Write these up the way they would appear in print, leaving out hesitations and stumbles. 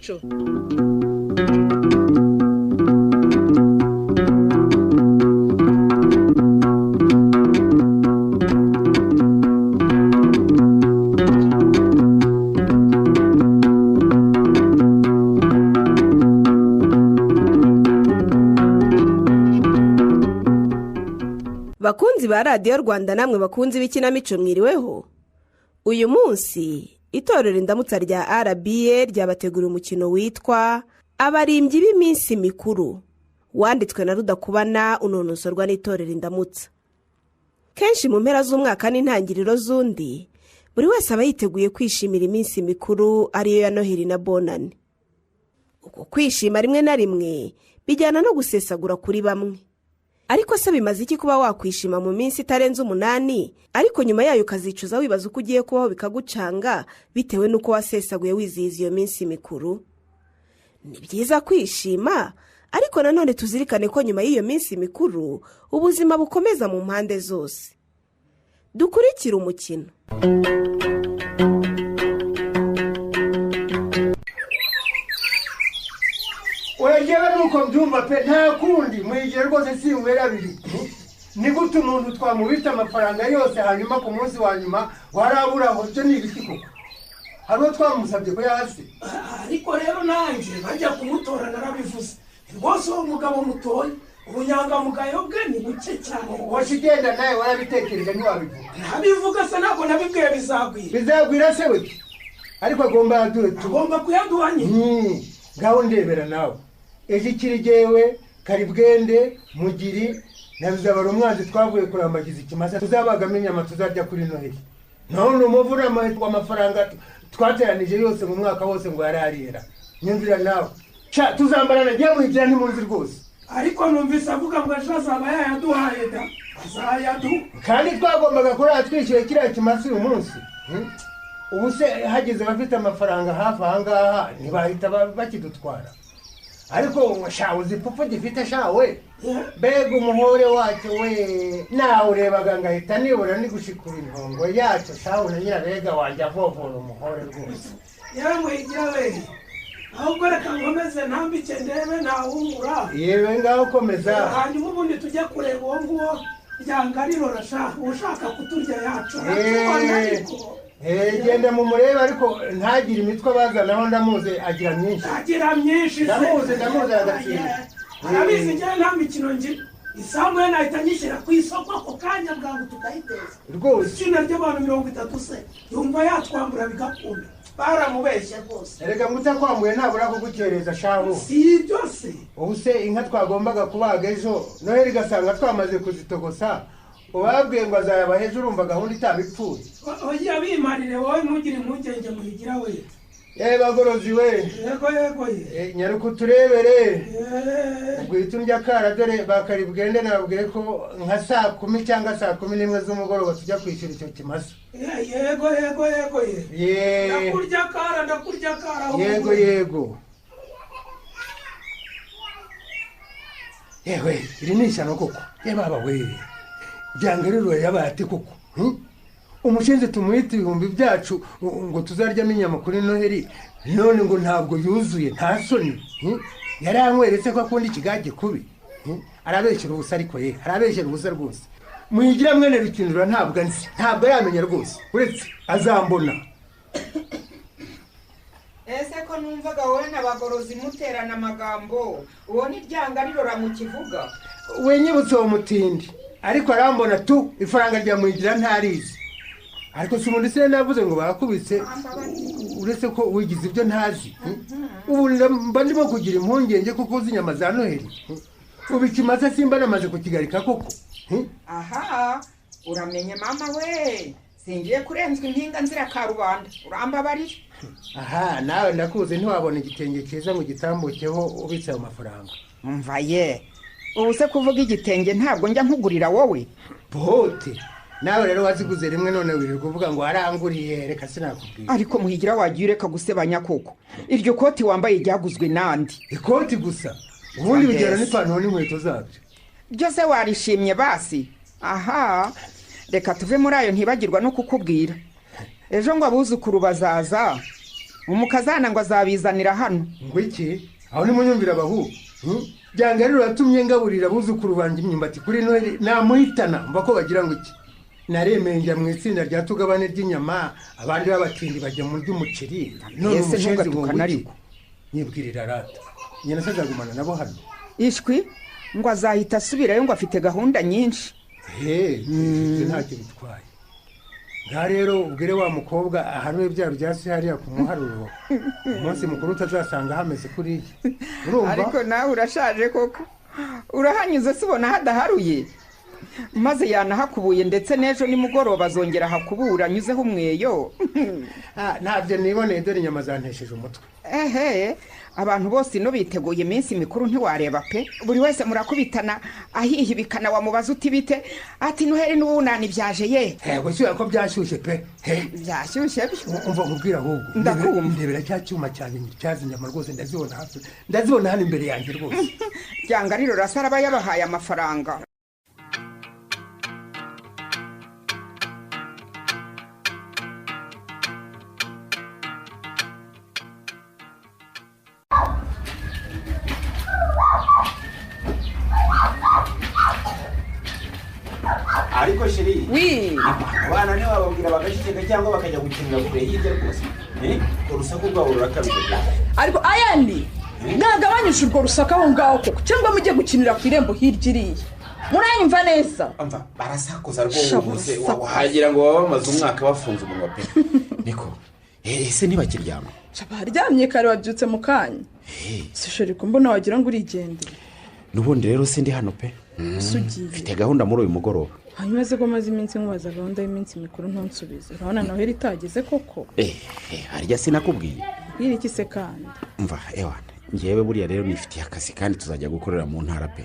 ikinamico. Bakunzi ba Radio Rwanda namwe bakunzi b'ikinamico mwiriweho. Uyu munsi itorero indamutsa rya RBA ryabategura umukino witwa Abarimbyi b'iminsi mikuru, wanditswe na Rudakubana unonosorwa n'itorero indamutsa. Kenshi mu mpera z'umwaka n'intangiriro z'undi, buri wese aba yiteguye kwishimira iminsi mikuru ariyo ya Noheli na Bonane. Uko kwishima rimwe na rimwe bijyana no gusesagura kuri bamwe. Ariko se bimaze iki kuba wakwishima mu minsi itarenze 8 ariko nyuma yayo ukazicuza wibaza uko ugiye kubaho bikagucanga bitewe nuko wasesaguye wizihiza iyo minsi mikuru? Ni byiza kwishima, ariko nanone tuzirikane ko nyuma y'iyo minsi mikuru ubuzima bukomeza mu mpande zose. Dukurikira umukino. Oyewe nuko mbyumva pe nta kundi mwigire rwose sinwera biri. Ni gute umuntu twamubita amafaranga yose hanyuma ku munsi wa nyuma warabura ngo cyo nibiki koko. Hano twamusabye ko yasi. Ariko rero nanjye bajya kumutora narabivuze. Rwose uwo mugabo mutoye ubunyangamugayo bwe ni buke cyane. Washigenda naye warabitekereje ntiwabivuga. Nabivuga se nako nabibwiye bizagwira. Bizagwira se we. Ariko agomba aduhe tugomba kuyaduhanye. Gaho ndebera nawe. Eji kirigewe karibwende mugiri nabizabara umwanzi twavuye kurambagiza ikimasa tuzabagamo inyama tuzarya kuri Noheli. None umuvura amafaranga twateranije yose mu mwaka wose ngo yararira. Nyumvira nawe. Cha tuzambarana giye muhijira ntimunzi rwose. Ariko numvise avuga ngo ashazaba yayaduhaye da. Azayadu. Kandi twagombaga kuri atwishyure kiriya kimasa uyu munsi. Ubu se hageze bafite amafaranga hafi ahangaha ntibahita bakidutwara. Ariko shawuzi pupfu gifite shawe bega umuhore wacyo we nawe urebaga ngahita nibura ni gushikura intongo yacyo shawe na nyirabega wanjye avovora umuhore rwose. Yamwe igira we ahubwo reka ngomeze ntambike ndebe nawumura. Yewe ngaho komeza. Hanyuma ubundi tujye kureba uwo nguwo ryangariro rashaka ushaka kuturya yacu. Genda mu mureba ariko ntagire imitwe bazanaho ndamuze agira myinshi. Agira myinshi. Ndamuze agatsinda. Arabizi njye nta mikino ngira. Isambu ye nahita nyishyira ku isoko ako kanya bwangu tukayiteza. Rwose. Itsinda ry'abantu 30 se yumva yatwambura bigakunda. Baramubeshye rwose. Erega mutakwambuye ntabura kugukereza shaho. Si byose. Ubu se inka twagombaga kubaga ejo Noheli gasanga twamaze kuzitogosa. Ubabwiye ngo azayaba hejuru urumva gahunda itabipfuye. Oya bimarire wowe ntugire impungenge muhigira we. Bagorozi we. Yego. Nyaruko turebere. Gwitundya kara dore bakaribwende nabwiye ko nka saa 10 cyangwa saa 11 z'umugoroba tujya kwishyura icyo kimasa. Yego. Ndakurya kara. Yego. Yewe, iri ni ishyano koko. Baba we. Byangariro yabate koko. Umushenze tumuhita ibihumbi byacu ngo tuzaryamo inyama kuri Noheli none ngo ntabwo yuzuye nta soni. Yaranyweretse ko akunda ikigage kubi. Arabeshera ubusa ariko arabeshera ubusa rwose. Muhigira mwene bikindura ntabwo yamenya rwose uretse azambona. Ese ko numvaga wowe n'abagorozi muterana amagambo uwo ni ryangariro ramukivuga. We nyibutse uwo mutindi ariko arambona tu ifaranga rya muhigira ntarizi. Ariko si umuntu se navuze ngo bakubitse uretse ko wigize ibyo ntazi. Ubu mba ndimo kugira impungenge kuko uzi inyama za Noheli. Ubikimaze simba namaze kukigarika koko. Aha uramenye mama we singiye kurenzwa impinga nzira ka rubanda urambabarira. Aha nawe ndakuze ntiwabona igitenge cyiza ngo gitambukeho ubitse ayo mafaranga. Umva ye ubu se kuvuga igitenge ntabwo njya nkugurira wowe. Bote nawe rero waziguze rimwe none wirirwa kuvuga ngo aranguriye reka sinakubwira. Ariko muhigira wagiye ureka gusebanya koko. Iryo koti wambaye ryaguzwe nandi. Ikoti gusa. Ubundi bigera n'ipantaro n'inkweto zabyo. Byose warishimye basi. Aha reka tuve muri ayo ntibagirwa no kukubwira. Ejo ngo abuzukuru bazaza umukazana ngo azabizanira hano. ngo iki aho nimunyumvira abahu byanga rero yatumye ngaburira abuzukuru banjye imyumbati kuri noheli namuhitana mva ko bagira ngo iki naremeye njya mu itsinda rya tugabane ry'inyama abandi b'abatindi bajya mu ry'umuceri none umushenzi ngo ariko nyibwirira rata nyina azagumana nabo hano ishwi ngo azahita asubirayo ngo afite gahunda nyinshi. ntacyo bitwaye nta rero ubwire wa mukobwa ahanwe byaro bya se hariya ku muharuro umunsi mukuru utazasanga hameze kuriya urumva ariko nawe urashaje koko urahanyuze se ubona hadaharuye maze yanahakubuye ndetse n'ejo nimugoroba azongera hakubura anyuzeho umweyo. ntabyo niboneye dore inyama zantesheje umutwe. abantu bose ino biteguye iminsi mikuru ntiwareba pe buri wese murakubitana ahihibikana wamubaza uti bite ati noheli n'ubunani byaje ye gushyira ko byashyushye pe byashyushye umva nkubwira ahubwo ndebera cya cyuma cyazi inyama rwose ndazibona hano imbere yanjye rwose ryanga riro rasa araba yabahaye amafaranga. ariko sheri wi abana niwe bababwira bagashikeka cyangwa bakajya gukinira kure hirya rwose urusaku rwabo rurakabije ariko ayandi mwagabanyije urwo rusaka aho ngaho koko cyangwa mujye gukinira ku irembo hirya iriya muranyumva neza umva barasakuza rwose wahagira ngo baba bamaze umwaka bafunze umunwa pe niko ese ntibakiryama baryamye kare wabyutse mu kanya si sheri ko mbona wagira ngo urigendere n'ubundi rero sindi hano pe mfite gahunda muri uyu mugoroba hanyuma se ko maze iminsi nkubaza gahunda y'iminsi mikuru ntunsubize urabona noheli itageze koko harya sinakubwiye bwira iki se kandi umva ewana ngewe buriya rero nifitiye akazi kandi tuzajya gukorera mu ntara pe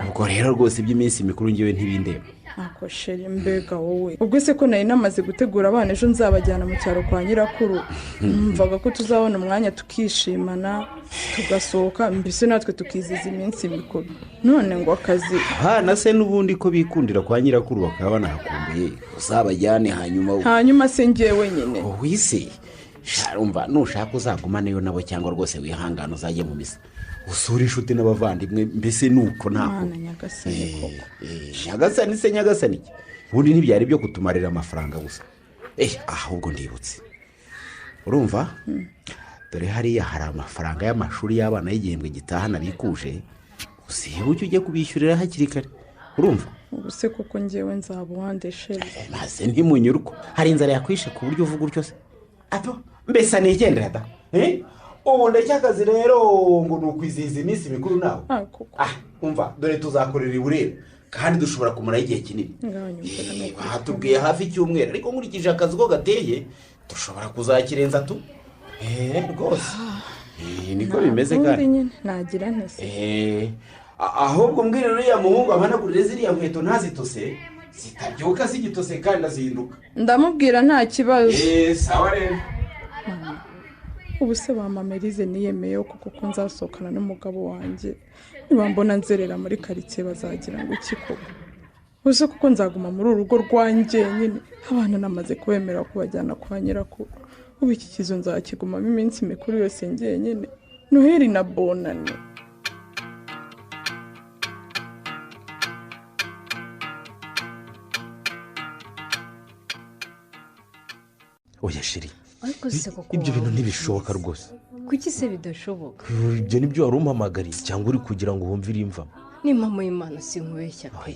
ubwo rero rwose iby'iminsi mikuru ngewe ntibindeba ako sheri mbega wowe ubwo se ko nari namaze gutegura abana ejo nzabajyana mu cyaro kwa nyirakuru mvaga ko tuzabona umwanya tukishimana tugasohoka mbese natwe tukiziza iminsi mikuru none ngo akazi hana se n'ubundi ko bikundira kwa nyirakuru bakaba banahakumbuye uzabajyane hanyuma se ngewe nyine wise sharumva nushaka uzagumaneyo nabo cyangwa rwose wihangana uzajye mu misa usura inshuti n'abavandimwe mbese nuko ntako nyagasani se nyagasani ubundi ntibyari byo kutumarira amafaranga gusa ahubwo ndibutse urumva dore hariya hari amafaranga y'amashuri y'abana y'igihembwe gitaha nabikuje usibuke ujye kubishyurira hakiri kare urumva ubu se koko ngewe nzaba uwande sheri maze ntimunyurwa hari inzara yakwishe ku buryo uvuga utyo se mbese nigendera da ubu ndacyakazi rero ngo ni ukwizihiza iminsi mikuru nawe umva dore tuzakorera iburere kandi dushobora kumara igihe kinini batubwiye hafi icyumweru ariko nkurikije akazi ko gateye dushobora kuzakirenza tu rwose niko bimeze kandi nagira ntese ahubwo mbwira uriya muhungu amanagurire ziriya nkweto ntazitose zitabyuka zigitose kandi azihinduka ndamubwira nta kibazo sawa rero ubu se bamamerize niyemeye kuko nzasohokana n'umugabo wanjye niba mbona nzerera muri karitsiye bazagira ngo iki koko uzi kuko nzaguma muri uru rugo rwanjye nyine abana namaze kubemera kubajyana kwa nyirakuru ubu iki kizo nzakigumamo iminsi mikuru yose ngiye nyine noheli na bonane oya sheri ibyo bintu ntibishoboka rwose kuki se bidashoboka ibyo nibyo wari umpamagariye cyangwa uri kugira ngo wumvire imvamo ni impamo y'Imana sinkubeshya pe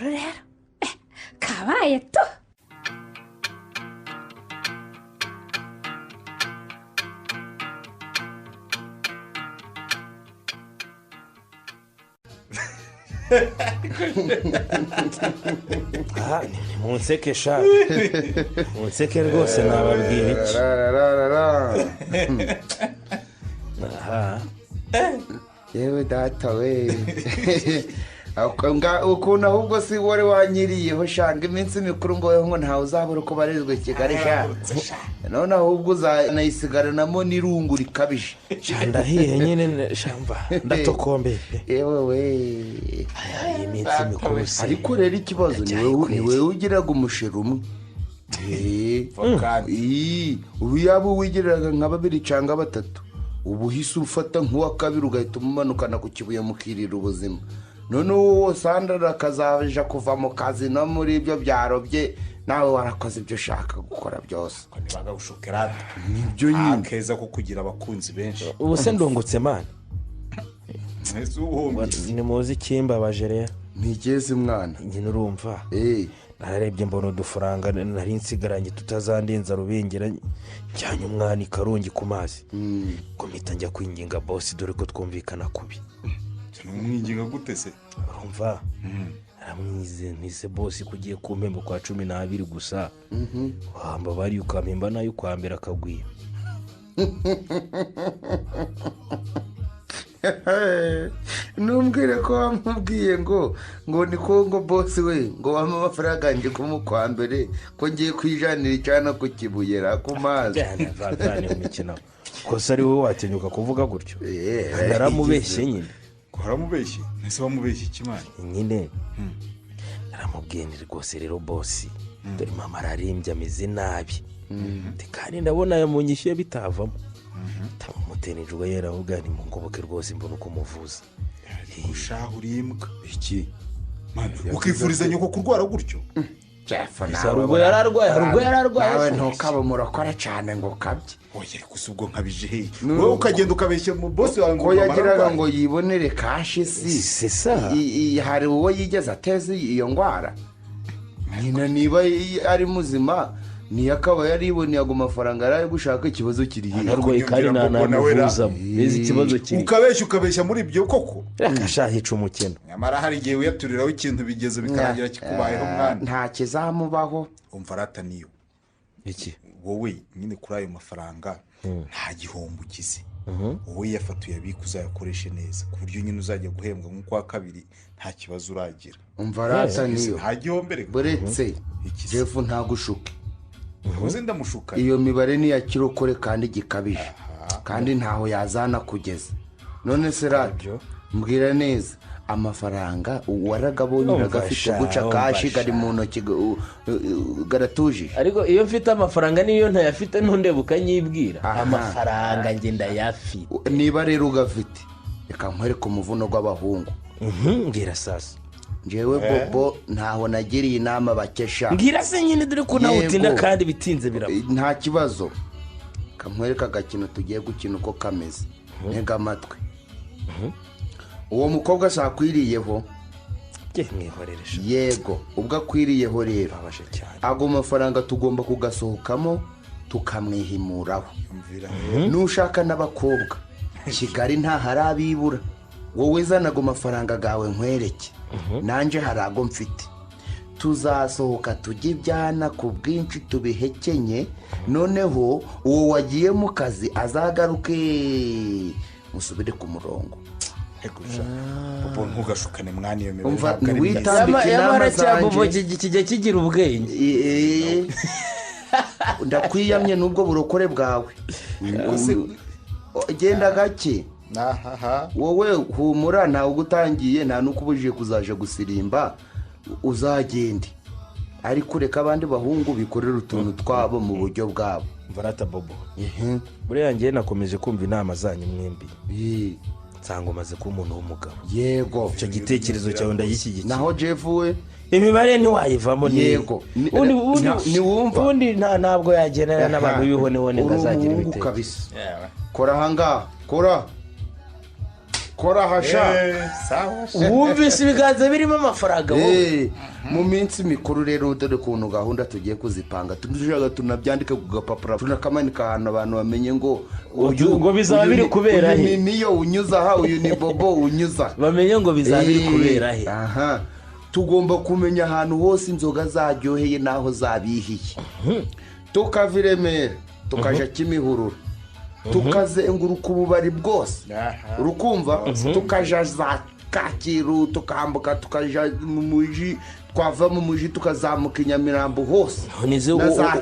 rero kabaye to munseke sha munseke rwose nababwira iki yewe data we ukuntu ahubwo si wari wanyiriyeho shanga iminsi mikuru ngo ntawe uzabura uko barizwe Kigali sha none ahubwo uzanayisigaranamo n'irungu rikabije ndahiye nyine shamba ndatokombe yewe we iyi minsi mikuru se ariko rero ikibazo ni wewe ugiraga umusheri umwe ubu yaba uwigiraga nka 2 cyangwa 3 ubu hise ufata nk'uwa kabiri ugahita umanukana ku kibuye mukirira ubuzima none uwo Sandra akazaja kuva mu kazi no muri ibyo byarobye nawe warakoze ibyo ushaka gukora byose nibaga gushokera nibyo nyine akeza ko kugira abakunzi benshi ubu se ndongotse man ni muzi kimbabaje rero ntigeze mwana nyine urumva narebye mbona udufaranga nari nsigaranye tutazandinza rubengera njyanye umwana ikarungi ku mazi komita njya kwinginga boss dore ko twumvikana kubi umwinginga gute se urumva aramwize nise boss kugiye kumpemba kwa 12 gusa wamba bari ukampemba nayo kwambera akagwiye numbwire ko wamubwiye ngo niko boss we ngo wampa amafaranga nje kumukwambere ko ngiye kwijanira icyana ku kibuyera ku mazi cyane umukino kosa ari wowe watinyuka kuvuga gutyo naramubeshye nyine waramubeshye nese wamubeshye ikimana nyine naramubwiye rwose rero boss dore mama ararimbye ameze nabi kandi ndabona yamunyishyuye bitavamo tamutenejwe yaravuga ni mungoboke rwose mbona uko muvuza ushaho urimbwa iki ukifuriza nyoko kurwara gutyo Jeff nawe yararwaye nawe ntukaba murakora cyane ngo kabye oye kusubwo nkabije wowe ukagenda ukabeshya mu boss wawe ngo yagiraga ngo yibonere kashi c'est ça hari uwo yigeze ateze iyo ngwara nyina niba ari muzima ni akaba yariboneye ago mafaranga yari gushaka ikibazo kiri arwaye kandi namuvuza bezi ikibazo kiri ukabeshya muri ibyo koko akashahica umukeno nyamara hari gihe uyaturiraho ikintu bigeze bikarangira kikubayeho mwana nta kizamubaho umva rataniyo iki wowe nyine kuri ayo mafaranga nta gihombo ugize wowe yafatuye abikuza yakoreshe neza ku buryo nyine uzajya guhembwa nko kwa kabiri nta kibazo uragira umva rataniyo nta gihombere buretse Jeff nta gushuka uze ndamushuka iyo mibare ni ya kirokore kandi gikabije kandi ntaho yazana kugeza none se radio mbwira neza amafaranga waragabonye agafite guca kashi gari mu ntoki garatuje ariko iyo mfite amafaranga niyo ntayafite ntundebuka nyibwira amafaranga nge ndayafite niba rero ugafite reka nkwereke umuvuno gw'abahungu ngira sasa njewe bobo ntaho nagiriye inama bakesha ngira se nyine dore ko nawe utinda kandi bitinze biraba nta kibazo kamwereka agakino tugiye gukina uko kameze ntega amatwi uwo mukobwa sakwiriyeho yego ubwo akwiriyeho rero ago mafaranga tugomba kugasohokamo tukamwihimuraho nushaka n'abakobwa Kigali nta harabibura wowe zanago mafaranga gawe nkwereke nanje harago mfite tuzasohoka tujye ibyana ku bwinshi tubihekenye noneho uwo wagiye mu kazi azagaruke musubire ku murongo Bobo ntugashukane mwana iyo mibare umva witambike inama zanjye kijya kigira ubwenge ndakwiyamye n'ubwo burokore bwawe genda gake wowe humura ntawe ugutangiye nta n'ukubujije kuzaje gusirimba uzagende ariko reka abandi bahungu bikorera utuntu twabo mu buryo bwabo mvarata Bobo buriya ngiye nakomeje kumva inama zanyu mwembi nsanga umaze kuba umuntu w'umugabo yego icyo gitekerezo cyawe ndagishyigikiye naho Jeff we imibare ntiwayivamo yego niwumva ubundi ntabwo yagenera n'abantu b'ibihonehone ngazagira ibitekerezo kora ahangaha kora kora hasha wumvise ibiganza birimo amafaranga wowe. mu minsi mikuru rero dore kuntu gahunda tugiye kuzipanga tujaga tunabyandike ku gapapuro tunakamanika ahantu abantu bamenye ngo ngo bizaba biri kubera he, niyo unyuza aha uyu ni bobo unyuza bamenye ngo bizaba biri kubera he. aha tugomba kumenya ahantu hose inzoga zaryoheye naho zabihiye tukava i Remera tukaja Kimihurura tukazenguruka ububari bwose urukumva tukaja za Kacyiru tukambuka tukaja mu muji twava mu muji tukazamuka Nyamirambo hose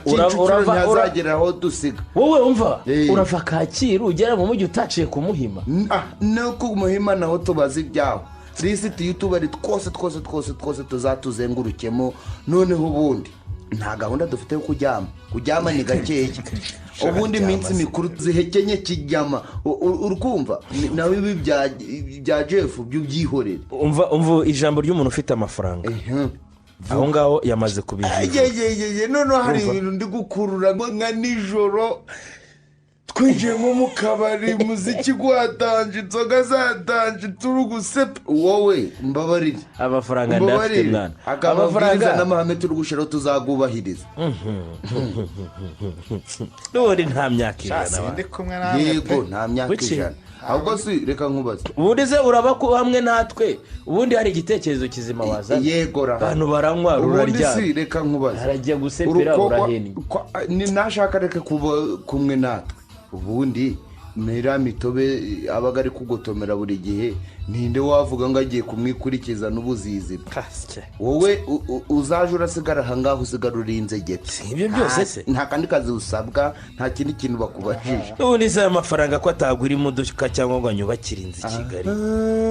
ntazagera aho dusiga. Wowe umva urava Kacyiru ugera mu muji utaciye ku Muhima? No ku Muhima naho tubaza ibyaho lisiti y'utubari twose tuzatuzengurukemo. noneho ubundi nta gahunda dufite yo kuryama ni gakeya ubundi minsi mikuru zihekenye kijyama urukumva nawe ibi bya Jeff by'ubyihorera. umva ijambo ry'umuntu ufite amafaranga aho ngaho yamaze kubigira. noneho hari ibintu ndi gukurura nka nijoro twinjiyemo mu kabari muziki gwatanje inzoga zatanje turi gusepa wowe mbabarire amafaranga ndafite mwana amafaranga n'amahame turi gushiraho tuzagubahiriza. Dore nta myaka ijana yego nta myaka ijana ahubwo si reka nkubaze ubundi se uraba ko hamwe natwe ubundi hari igitekerezo kizima wazana yegora abantu baranywa rurarya ubundi si reka nkubaze aragiye gusepera uraheni ni nashaka reka kuba kumwe natwe ubundi mera mitobe abaga ari kugotomera buri gihe ninde wavuga ngo agiye kumwikurikiza n'ubuzizi wowe uzaje urasigara ahangaho usigara urinze gete ibyo byose se nta kandi kazi usabwa nta kindi kintu bakubajije. ubundi se amafaranga ko atagura imodoka cyangwa ngo anyubakire inzu i Kigali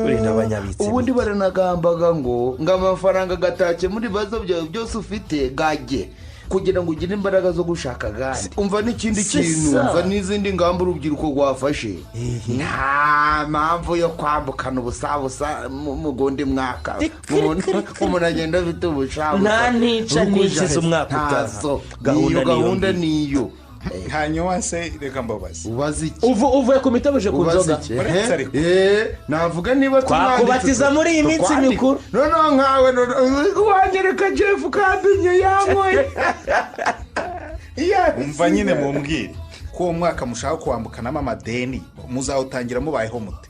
uri n'abanyabitsi ubundi baranagambaga ngo amafaranga gatake muri bazo byawe byose ufite gage kugira ngo ugire imbaraga zo gushaka gandi umva n'ikindi kintu umva n'izindi ngamba urubyiruko rwafashe nta mpamvu yo kwambukana ubusabusa mu gundi mwaka umuntu agenda afite ubushabusa nta nica n'ikiza umwaka utaha gahunda niyo hanyuma se reka mbabazi ubaze iki uvuye ku mitobeje ku nzoga navuga niba twakubatiza muri iyi minsi mikuru noneho nkawe wanyereka Jeff kadunye yankoye umva nyine mumbwire ko uwo mwaka mushaka kwambukanamo amadeni muzawutangira mubayeho mute?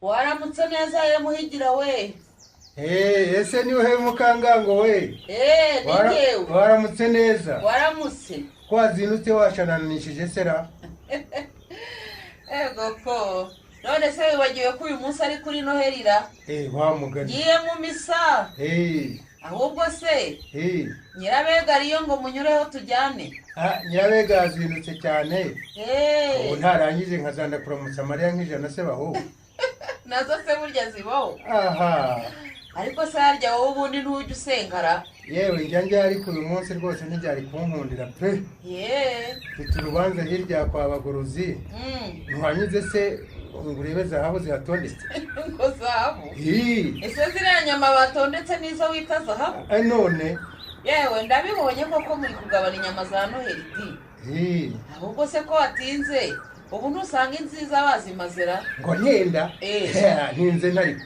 waramutse neza ye Muhigira we. ese ni uhe Mukangango we? ni ngewe. waramutse neza? waramutse ko wazinutse washananishije sera? ego ko none se wibagiwe ko uyu munsi ari kuri Noherira? wamugani ngiye mu misa. ahubwo se Nyirabega ariyo ngo munyureho tujyane. Nyirabega azinutse cyane ubu ntarangije nkazanda kuramutsa Mariya nk'ijana se baho nazo se burya zibaho. ariko se harya wowe ubundi ntujya usengara yewe njya ariko uyu munsi rwose ntibyari kunkundira pe mfite urubanza hirya kwa Bagorozi ntiwanyuze se ngo urebe zahabu zihatondetse ngo zahabu ese ziriya nyama batondetse nizo wita zahabu none yewe ndabibonye koko muri kugabana inyama za Noheli di ahubwo se ko watinze ubu ntusanga inziza bazimazera ngo ntenda ntinze ntariko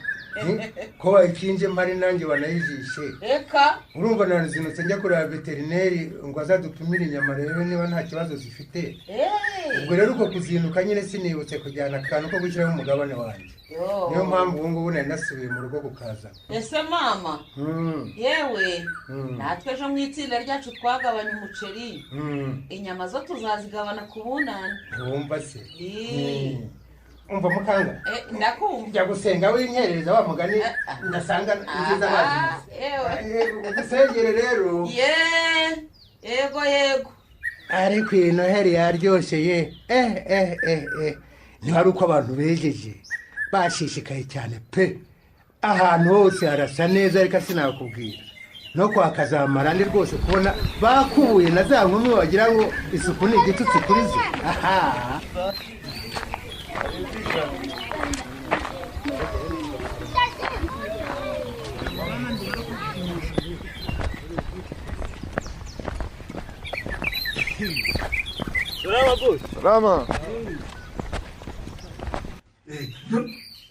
ko wayikinje mpari nanjye wanayijishe reka urumva narazinutse njya kureba veterineri ngo azadupimire inyama rero niba nta kibazo zifite ubwo rero uko kuzinuka nyine sinibutse kujyana akantu ko gushyiraho umugabane wanjye niyo mpamvu ubu ngubu nari nasubiye mu rugo gukaza ese mama yewe natwe ejo mu itsinda ryacu twagabanya umuceri inyama zo tuzazigabana ku bunani wumva se umva mukanga ndakumva njya gusenga winkerereza wa mugani ndasanga nziza bazimaze udusengere rero yego ariko iyi Noheli yaryoshye ntihari uko abantu bejeje bashishikaye cyane pe ahantu hose harasa neza ariko sinakubwira no kwakazamara ndi rwose kubona bakubuye na za nkumi wagira ngo isuku ni igitutsi kuri zo Salama boss. Salama.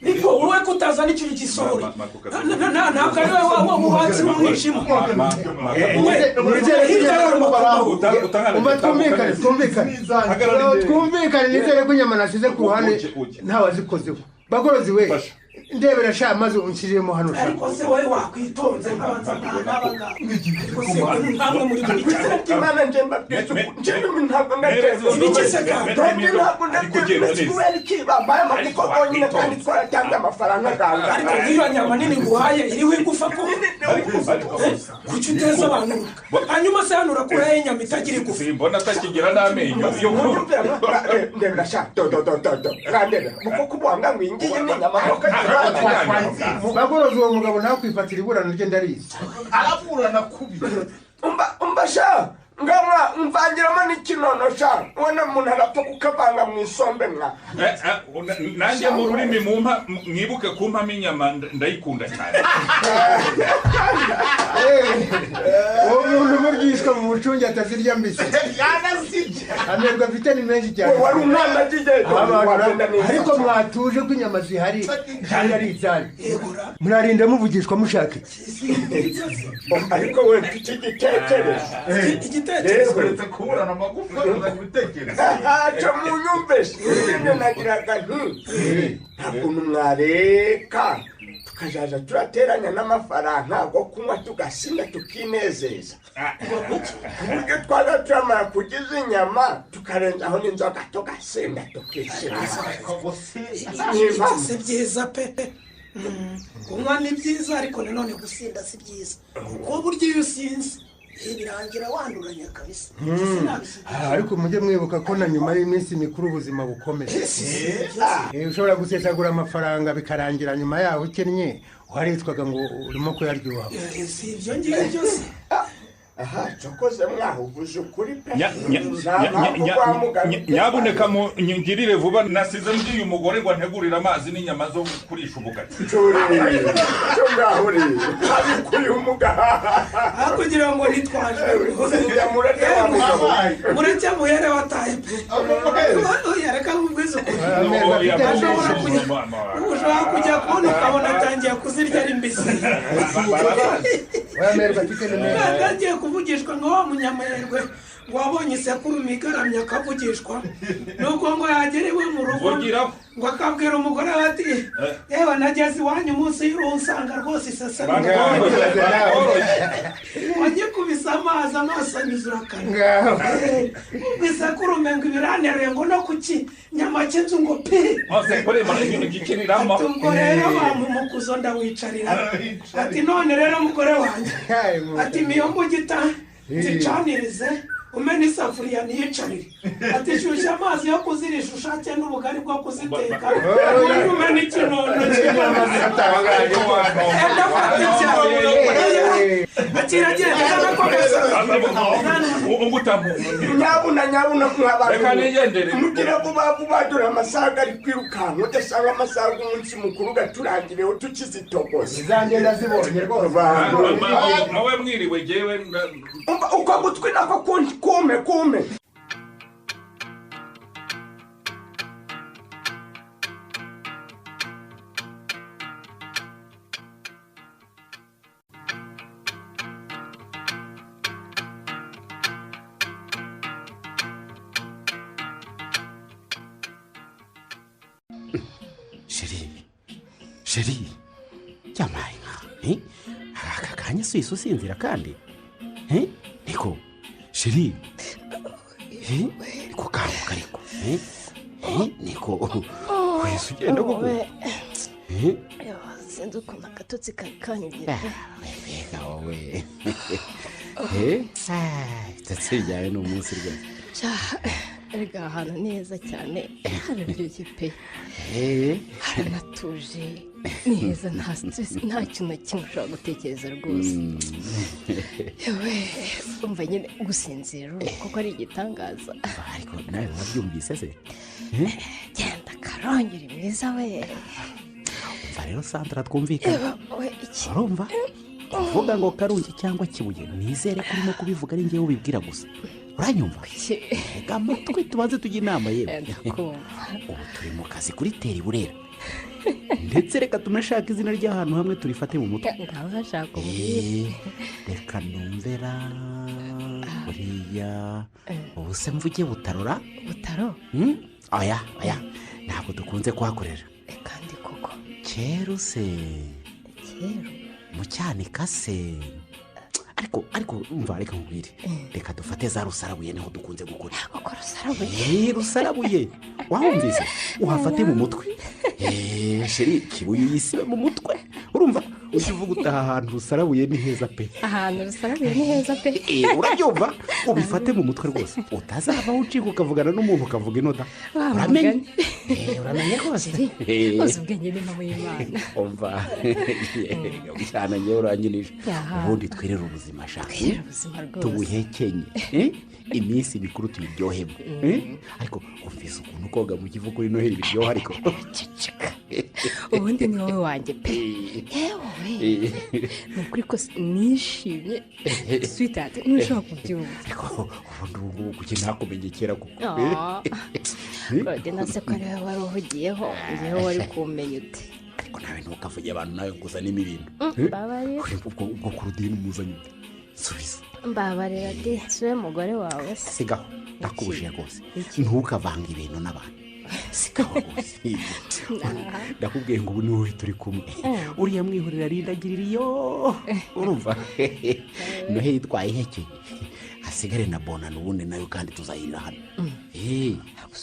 niko wowe kutazana ikintu gisohora ntabwo ari wowe wubatse umwijima twumvikane nizere ko inyama nasize ku ruhande ntawazikozeho bagorozi we ndebera sha maze unshyiriyemo hano sha ariko se wowe wakwitonze nkabanza nk'abanga ntabwo muri buri cyane imana njemba njemba ntabwo ndateze ibikise kandi ntabwo ndateze kubera iki bambaye amaboko bonyine kandi twaratanga amafaranga ganga ariko nk'iyo nyama nini nguhaye iriho igufa ko kuki uteza abantu hanyuma se hano urakuraho inyama itagira igufa mbona atakigira n'amenyo yo ndebera sha randebe kuko kubwanga ngo ingiye n'inyama bagorozi uwo mugabo ntakwifatira iburano rye ndarizi araburana kubi umba sha ngamwa mvangiramo n'ikinono sha ubona umuntu arapfa kukavanga mu isombe mwa nanjye mu rurimi mwibuke kumpamo inyama ndayikunda cyane uwo muntu muryishwa mu mucungi atazirya mbisi amerwa afite ni menshi cyane wari umwana agiye ariko mwatuje ko inyama zihari kandi ari izanyu murarinda muvugishwa mushaka ariko we iki gitekerezo uretse kuburana amagufa uzabitekereza cyo munyumveshe nagiraga nta kuntu mwareka tukajaja turateranya n'amafaranga go kunywa tugasinda tukinezeza uburyo twaza turamara kugiza inyama tukarenzaho n'inzoga tugasinda tukishima si byiza pe kunywa ni byiza ariko nanone gusinda si byiza kuko burya iyo usinze birangira wanduranya kabisa ariko mujye mwibuka ko na nyuma y'iminsi mikuru ubuzima bukomeye ushobora gusesagura amafaranga bikarangira nyuma yaho ukennye uharitwaga ngo urimo kuyaryoha si ibyo ngibyo se aha cyokoze mwahuvuze ukuri pe nyabuneka ngirire vuba nasize mbwiye umugore ngo ntegurire amazi n'inyama zo kurisha ubugari cyo ngaho rero abikuye umugaha kugira ngo nitwaje mureke muhere wataye pe reka mubwize ukuri ushobora kujya kubona ukabona atangiye kuzirya ari mbisi atangiye kuvugishwa ngo wa munyamerwe ngo wabonye isekurume igaramye akavugishwa nuko ngo yagera iwe mu rugo ngo akabwira umugore we ati yewe nageze iwanyu umunsi y'uruhu nsanga rwose iseseme wagikubise amazi amaso anyuzura akanwa isekurume ngo ibiranteruye ngo no kuki nyama cy'inzu ngo pi ubwo rero bamumukuzo ndawicarira ati none rero mugore wanjye ati miyombugita zicanirize umena isafuriya ntiyicarire ati shyushya amazi yo kuzirisha ushake n'ubugari bwo kuziteka umena ikinono cy'inyama zitangaje nyabuna mw'abantu mugira vuba vuba dore amasaha ari kwirukanka udasanga amasaha y'umunsi mukuru gaturangireho tukizitogoza izagenda zibonye rwose nawe mwiriwe jyewe uko gutwi nako kume sheri cyamaye aka kanya suyiso usinzira kandi niko sheri niko kanguka ariko niko wese ugenda koko sinzi ukuntu agatotsi kari kangira mbega wowe itatsi ryawe ni umunsi rwose erega ahantu neza cyane hararyoshye pe haranatuje ni heza nta stress nta kintu na kimwe ushobora gutekereza rwose yewe umva nyine gusinzira kuko ari igitangaza ariko nawe wabyumvise se genda karongera mwiza we umva rero Sandra twumvikana urumva uvuga ngo Karungi cyangwa Kibuye nizere ko urimo kubivuga ari njyewe ubibwira gusa uranyumva reka amatwi tubanze tujye inama yewe ndakumva ubu turi mu kazi kuri teri burera ndetse reka tunashaka izina ry'ahantu hamwe turifate mu mutwe ngaho hashaka umubiri reka numvera buriya ubu se mvuge butarora butaro oya ntabwo dukunze kuhakorera kandi koko kera se kera mu cyanika se ariko umva reka nkubwire reka dufate za rusarabuye niho dukunze gukora koko rusarabuye rusarabuye wahumvise uhafate mu mutwe sheri kibuye uyisibe mu mutwe urumva ujye uvuga utaha ahantu rusarabuye ni heza pe ahantu rusarabuye ni heza pe urabyumva ubifate mu mutwe rwose utazavaho ucika ukavugana n'umuntu ukavuga inoda uramenye uramenye rwose uzi ubwenge n'impamo y'imana umva cyane ngewe uranyinije ubundi twirere ubuzima shaka tubuhekenye iminsi mikuru tuyiryohemo ariko umvise ukuntu koga mu kivu kuri noheli biryoha ariko ubundi ni wowe wanjye pe yewe ni ukuri ko nishimye switati ntushobora kubyumva ariko ubundi ubu kuki ntakumenye kera kuko rode nase ko ariwe wari uhugiyeho ngewe wari kumenya ute ariko nawe ntukavuge abantu nawe ngo uzanemo ibintu ubwo kurudini umuzanye ute subiza mbabarira de siwe mugore wawe sigaho ndakubujije rwose ntukavanga ibintu n'abantu sigaho rwose ndakubwiye ngo ubu ni wowe turi kumwe uriya mwihorera rindagirira iyo urumva noheli twayihekeye hasigare na bona n'ubundi nayo kandi tuzayirira hano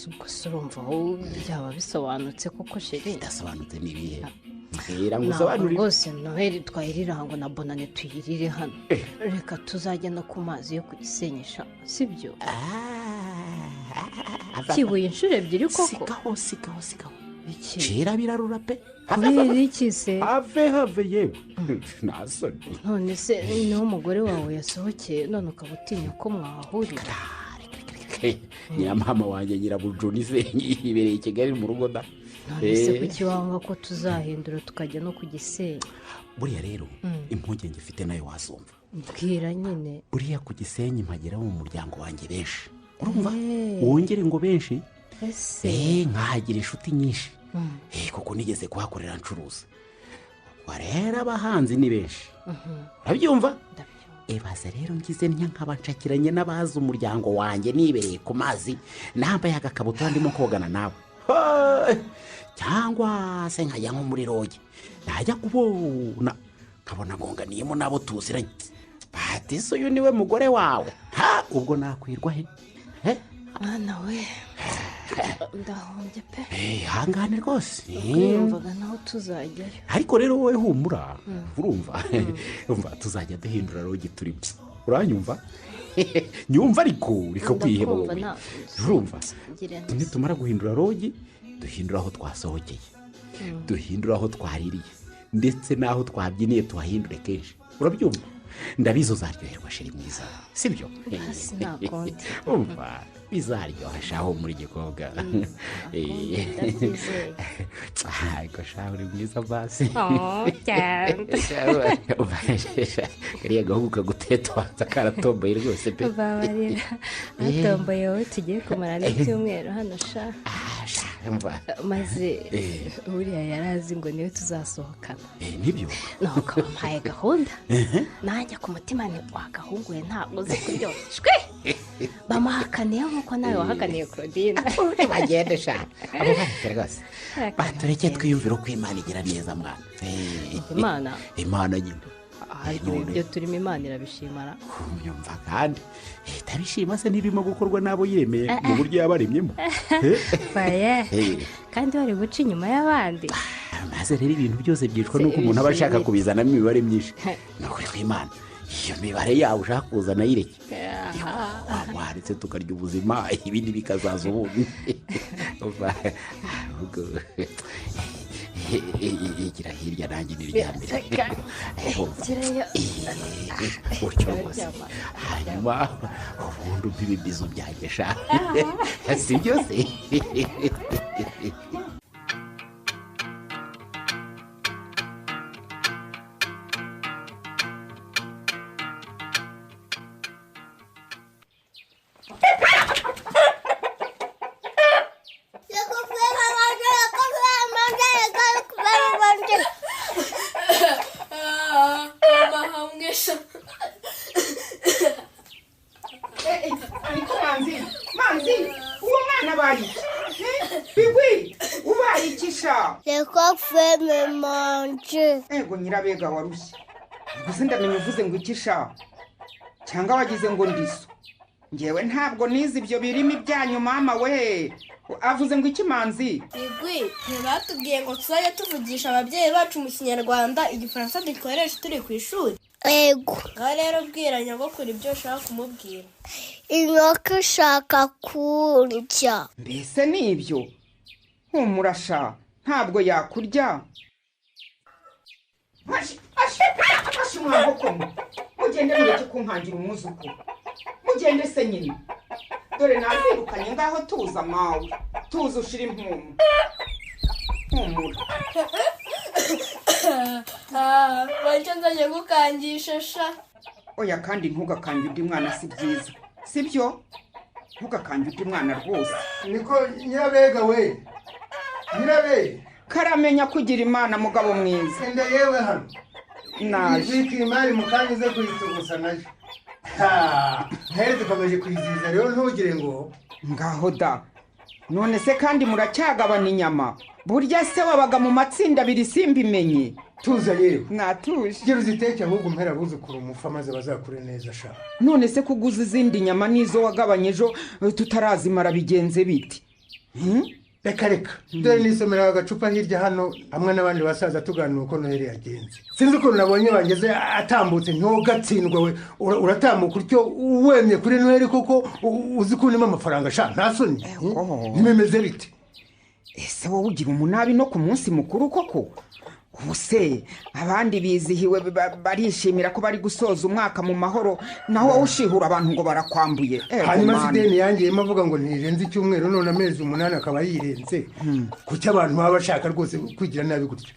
ubwo se urumva wowe byaba bisobanutse koko sheri bidasobanutse n'ibihe ntabwo rwose noheli twayirira ngo na bonane tuyirire hano reka tuzagenda ku mazi yo kugisenyesha sibyo kibuye inshuro ebyiri koko sigaho kera birarura pe kubera iki se have yewe ntasoni none se niho umugore wawe yasohokeye none ukaba utinya ko mwahahurira nyiramama wanjye nyirabujuni se yibereye i kigali mu rugo da none se kuki wanga ko tuzahindura tukajya no ku Gisenyi buriya rero impungenge ifite nayo wazumva mbwira nyine buriya ku Gisenyi mpageraho mu muryango wanjye benshi urumva wongere ngo benshi nkahagira inshuti nyinshi kuko nigeze kuhakorera ncuruza warera abahanzi ni benshi urabyumva ebaze rero ngize nkaba nshakiranye n'abazi umuryango wanjye nibereye ku mazi nambaye agakabutura ndimo kogana nawe cyangwa se nkajya nko muri roge najya kubona nkabona ngonganiyemo n'abo tuziranye bati so uyu niwe mugore wawe ubwo nakwirwa he mwana we ndahombye pe hangane rwose kwiyumvaga naho tuzajyayo ariko rero wowe humura urumva tuzajya duhindura roge turi uranyumva nyumva ariko reka kwiheba wowe urumva nitumara guhindura roge duhindura aho twasohokeye duhindura aho twaririye ndetse n'aho twabyiniye tuhahindure kenshi urabyumva ndabizi uzaryoherwa sheri mwiza sibyo umva bizaryoha shaho muri gikobwa ariko shaho uri mwiza basi kariya gahugu kagutetwanza karatomboye rwose pe babarira atomboye wowe tugiye kumarana icyumweru hano sha maze buriya yarazi ngo niwe tuzasohokana nibyo nuko bampaye gahunda nanjye ku mutima ni wagahunguye ntabwo uzi kuryoshwe bamuhakaniye nk'uko nawe wahakaniye Claudine bagende sha abo bahite rwose batureke twiyumvira uko imana igira neza mwana imana nyine harya ibyo turimo imana irabishimara kumyumva kandi itabishima se ntibirimo gukorwa n'abo yemeye mu buryo yabaremyemo kandi bari guca inyuma y'abandi maze rero ibintu byose byicwa n'uko umuntu aba ashaka kubizanamo imibare myinshi ni ukuri kw'imana iyo mibare yawe ushaka kuzana yireke waretse tukarya ubuzima ibindi bikazaza ubundi igira hirya nanjye n'iryambere utyo rwose hanyuma ubundi umpa ibibizo byanjye sha si byose manzi uwo mwana abaye bigwi ubaye ikisha reka feme manje ego nyirabega warushye gusa ndamenya uvuze ngo ikisha cyangwa wagize ngo ndiso ngewe ntabwo nizi ibyo birimi byanyu mama we avuze ngo iki manzi bigwi ntibatubwiye ngo tuzajya tuvugisha ababyeyi bacu mu kinyarwanda igifaransa dukoresha turi ku ishuri ego ngaho rero bwira nyogokuru ibyo ushaka kumubwira inkoko ishaka kurya mbese ni ibyo humurasha ntabwo yakurya ashe mwahoko mugende mureke kunkangira umwuzukuru mugende se nyine dore nazirukanye ngaho tuza mawe tuza ushira impumu humura bacyo nzajya gukangisha sha oya kandi ntugakange undi mwana si byiza sibyo ntugakange undi mwana rwose niko nyirabega we nyirabe karamenya kugira imana mugabo mwiza enda yewe hano naje iziki imari mukanya uze kuyitugusa naje ntare dukomeje kuyizihiza rero ntugire ngo ngaho da none se kandi muracyagabana inyama burya se wabaga mu matsinda abiri simbimenye tuza yewe natuje gera uziteke ahubwo umpera buzukura umufa maze bazakure neza sha none se kuguza izindi nyama nizo wagabanye ejo tutarazimara bigenze biti reka dore nisomera agacupa hirya hano hamwe n'abandi basaza tuganira uko noheli yagenze sinzi ukuntu nabonye bageze atambutse ntugatsindwa we uratambuka utyo wemye kuri noheli koko uzi ko urimo amafaranga sha nta soni ntibimeze bite ese wowe ugira umunabi no ku munsi mukuru koko ubu se abandi bizihiwe barishimira ko bari gusoza umwaka mu mahoro naho wowe ushihura abantu ngo barakwambuye hanyuma se ideni yangiyemo avuga ngo ntirenze icyumweru none amezi 8 akaba yirenze kuki abantu baba bashaka rwose kwigira nabi gutyo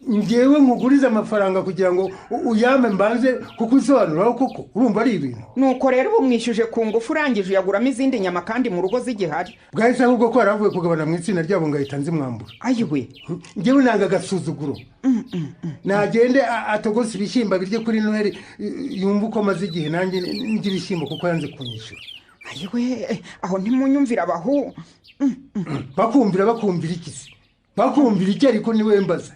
ngewe nkuguriza amafaranga kugira ngo uyame mbanze kukusobanuraho koko urumva ari ibintu nuko rero ubu mwishyuje ku ngufu urangije uyaguramo izindi nyama kandi mu rugo zigihari bwahise ahubwo ko yaravuye kugabana mu itsinda ryabo ngo ahita nzimwambura ayiwe ngewe nanga agasuzuguro nagende atogose ibishyimbo birye kuri noheli yumva uko maze igihe nanjye ngira ibishyimbo kuko yanze kunyishyura ayiwe aho ntimunyumvira abahu bakumvira iki se bakumvira iki ariko niwe mbaza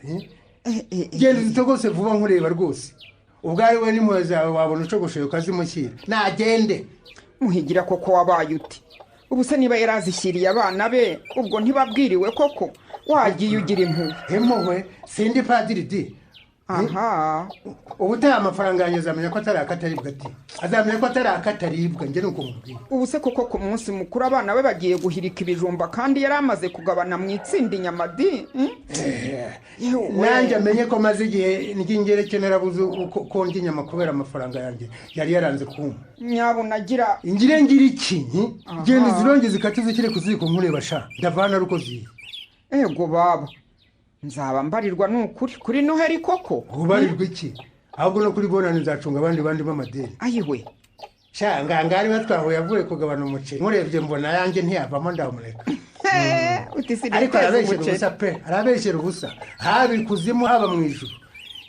genda uzitogose vuba nkureba rwose ubwo ari we n'impuhwe zawe wabona ucogosheye ukazimushyira nagende muhigira koko wabaye uti ubu se niba yarazishyiriye abana be ubwo ntibabwiriwe koko wagiye ugira impuhwe sindi padiri di aha ubu utaha amafaranga yanjye azamenya ko atari akataribwa ati azamenya ko atari akataribwa njye nuko mubwira ubu se koko ku munsi mukuru abana be bagiye guhirika ibijumba kandi yari amaze kugabana mu itsinda inyama di nanjye amenye ko maze igihe ngingereke narabuze ko ndya inyama kubera amafaranga yanjye yari yaranze kumpa nyabunagira ngira iki genda zironge zikate zikire ku ziko nkureba sha ndavana ruko ziye ego baba nzaba mbarirwa n'ukuri kuri noheli koko ubarirwa iki ahubwo no kuri bonani nzacunga abandi b'amadeni ayiwe sha ngangari batwaho yavuye kugabana umuceri nkurebye mbona yanjye ntiyavamo ndamureka ariko arabeshyera ubusa pe arabeshyera ubusa haba ikuzimu haba mu ijuru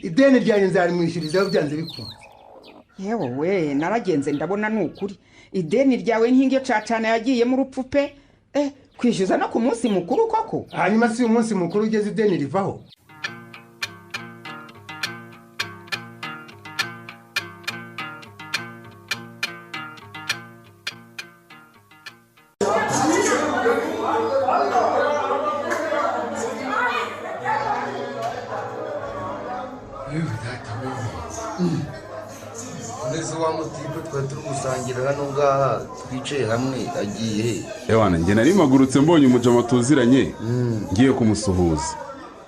ideni ryanjye nzarimwishyurizaho byanze bikunze yewe we naragenze ndabona n'ukuri ideni ryawe nk'iryo cacana yagiyemo urupfu pe kwishyuza no ku munsi mukuru koko hanyuma si umunsi mukuru ugeze ideni rivaho neza wa mutipe twari turi gusangira hano ngaha twicaye hamwe agiye ewana njye nari mpagurutse mbonye umujama tuziranye ngiye kumusuhuza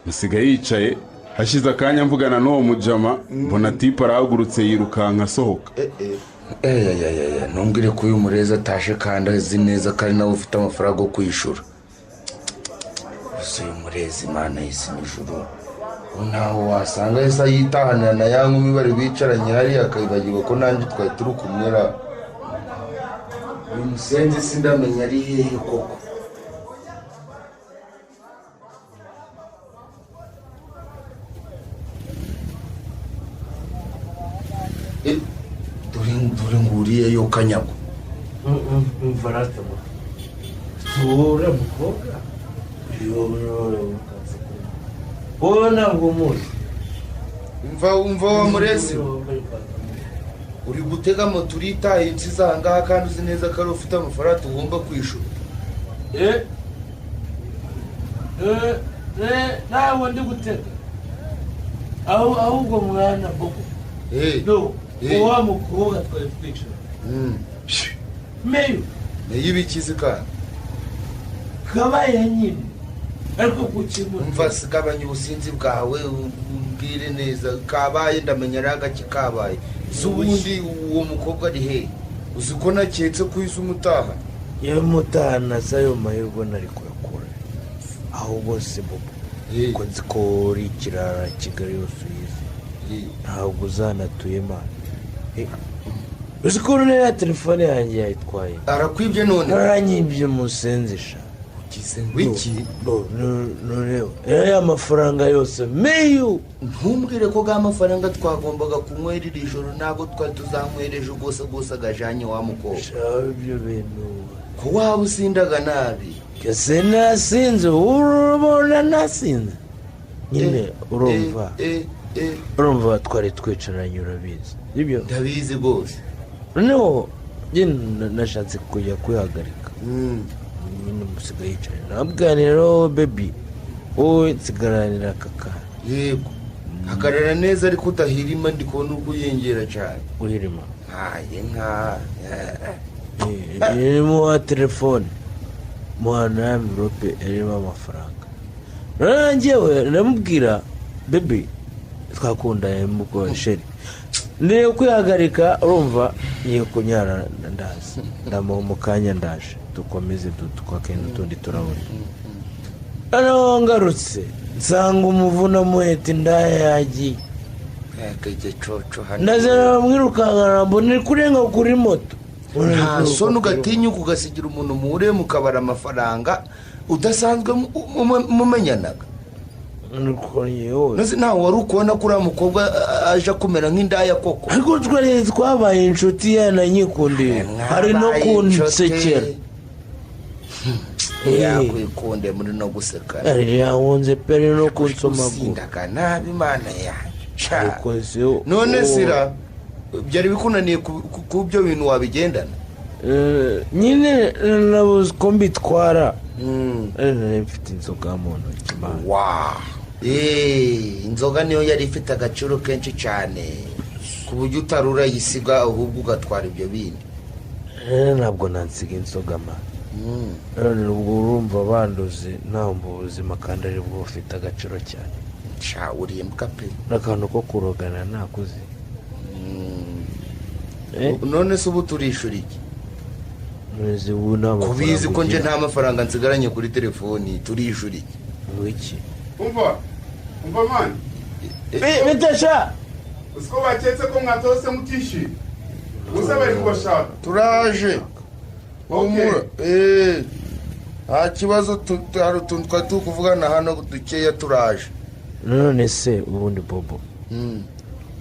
musigaye yicaye hashize akanya mvugana n'uwo mujama mbona tipe arahagurutse yirukanka asohoka ntumbwire ko uyu murezi atashe kandi azi neza kandi nawe ufite amafaranga yo kwishyura gusa uyu murezi imana y'isi n'ijuru ntaho wasanga yese yitahanira na ya nkumi bari bicaranye hariya akabibagirwa ko nanjye twari turi kumwera uyu musenzi sindamenya ari hehe koko dore nguriye yo kanyago umva ratama uriya mukobwa wowe ntabwo umuzi umva wa murezi uri gutega moto uritaye insi zangaha kandi uzi neza ko ari ufite amafaranga tugomba kwishura ntabwo ndi gutega ahubwo mwana boko uwa mukobwa twari twicara meyo ibikizi kandi kabaye nyine ariko kukimura umva sigabanya ubusinzi bwawe umbwire neza kabaye ndamenya ari agaki kabaye z'ubundi uwo mukobwa ari hehe uzi ko naketse ko uhise umutaha iyo mutahana z'ayo mahirwe nari kuyakura ahubwo si bobo ko nzi ko uri ikirara kigali yose uyizi ntabwo uzanatuye mani uzi ko ya telefone yanjye yayitwaye arakwibye none aranyibye musenzisha wiki nureba ya mafaranga yose meyo ntumbwire ko ga mafaranga twagombaga kunywera iri joro ntabwo twari tuzanywereje rwose agajanye wa mukobwa ibyo bintu ko waba usindaga nabi kese nasinze urabona nasinze nyine urumva twari twicaranye urabizi ibyo ndabizi rwose noneho nashatse kujya kwihagarika nyine musigaye yicaye nabwaniraho bebi wowe nsigaranira kaka yego hagarara neza ariko udahirima ndi kubona ubwo uyengera cyane uhirima irimo wa telefone muhana ya mvirope irimo amafaranga nanjyewe ndamubwira bebi twakundanye mubwo sheri ndiye kwihagarika urumva niye kunyara ndazi ndamuha mu kanya ndaje dukomeze tukake n'utundi turabona noneho ngarutse nsanga umuvuna muheta indaya yagiye ndazana bamwirukankana mbona iri kurenga kuri moto nta soni ugatinyuka ugasigira umuntu muhure mukabara amafaranga udasanzwe mumenyanaga ntawe wari ukubona ko uriya mukobwa aje kumera nk'indaya koko ariko twabaye inshuti yananyikundiye hari no kunsekera yakwikunde muri no guseka yawunze peri no kunsomagura usindaga nabi imana yacu none sira byari bikunaniye ku byo bintu wabigendana nyine nabuze ko mbitwara mfite inzoga mu ntoki inzoga niyo yari ifite agaciro kenshi cyane ku buryo utari urayisiga ahubwo ugatwara ibyo bindi ntabwo nansiga inzoga ma ubwo urumva banduze ntawe mu buzima kandi ari bwo bufite agaciro cyane urimbwa pe n'akantu ko kurogana ntakuzi none se ubu turishura iki kubizi ko nje nta mafaranga nsigaranye kuri telefoni turishura iki wiki umva mani bitasha uko baketse ko mwatose mutishyuye gusa bari kubashaka turaje humura nta kibazo hari utuntu twari turi kuvugana hano dukeya turaje none se ubundi bobo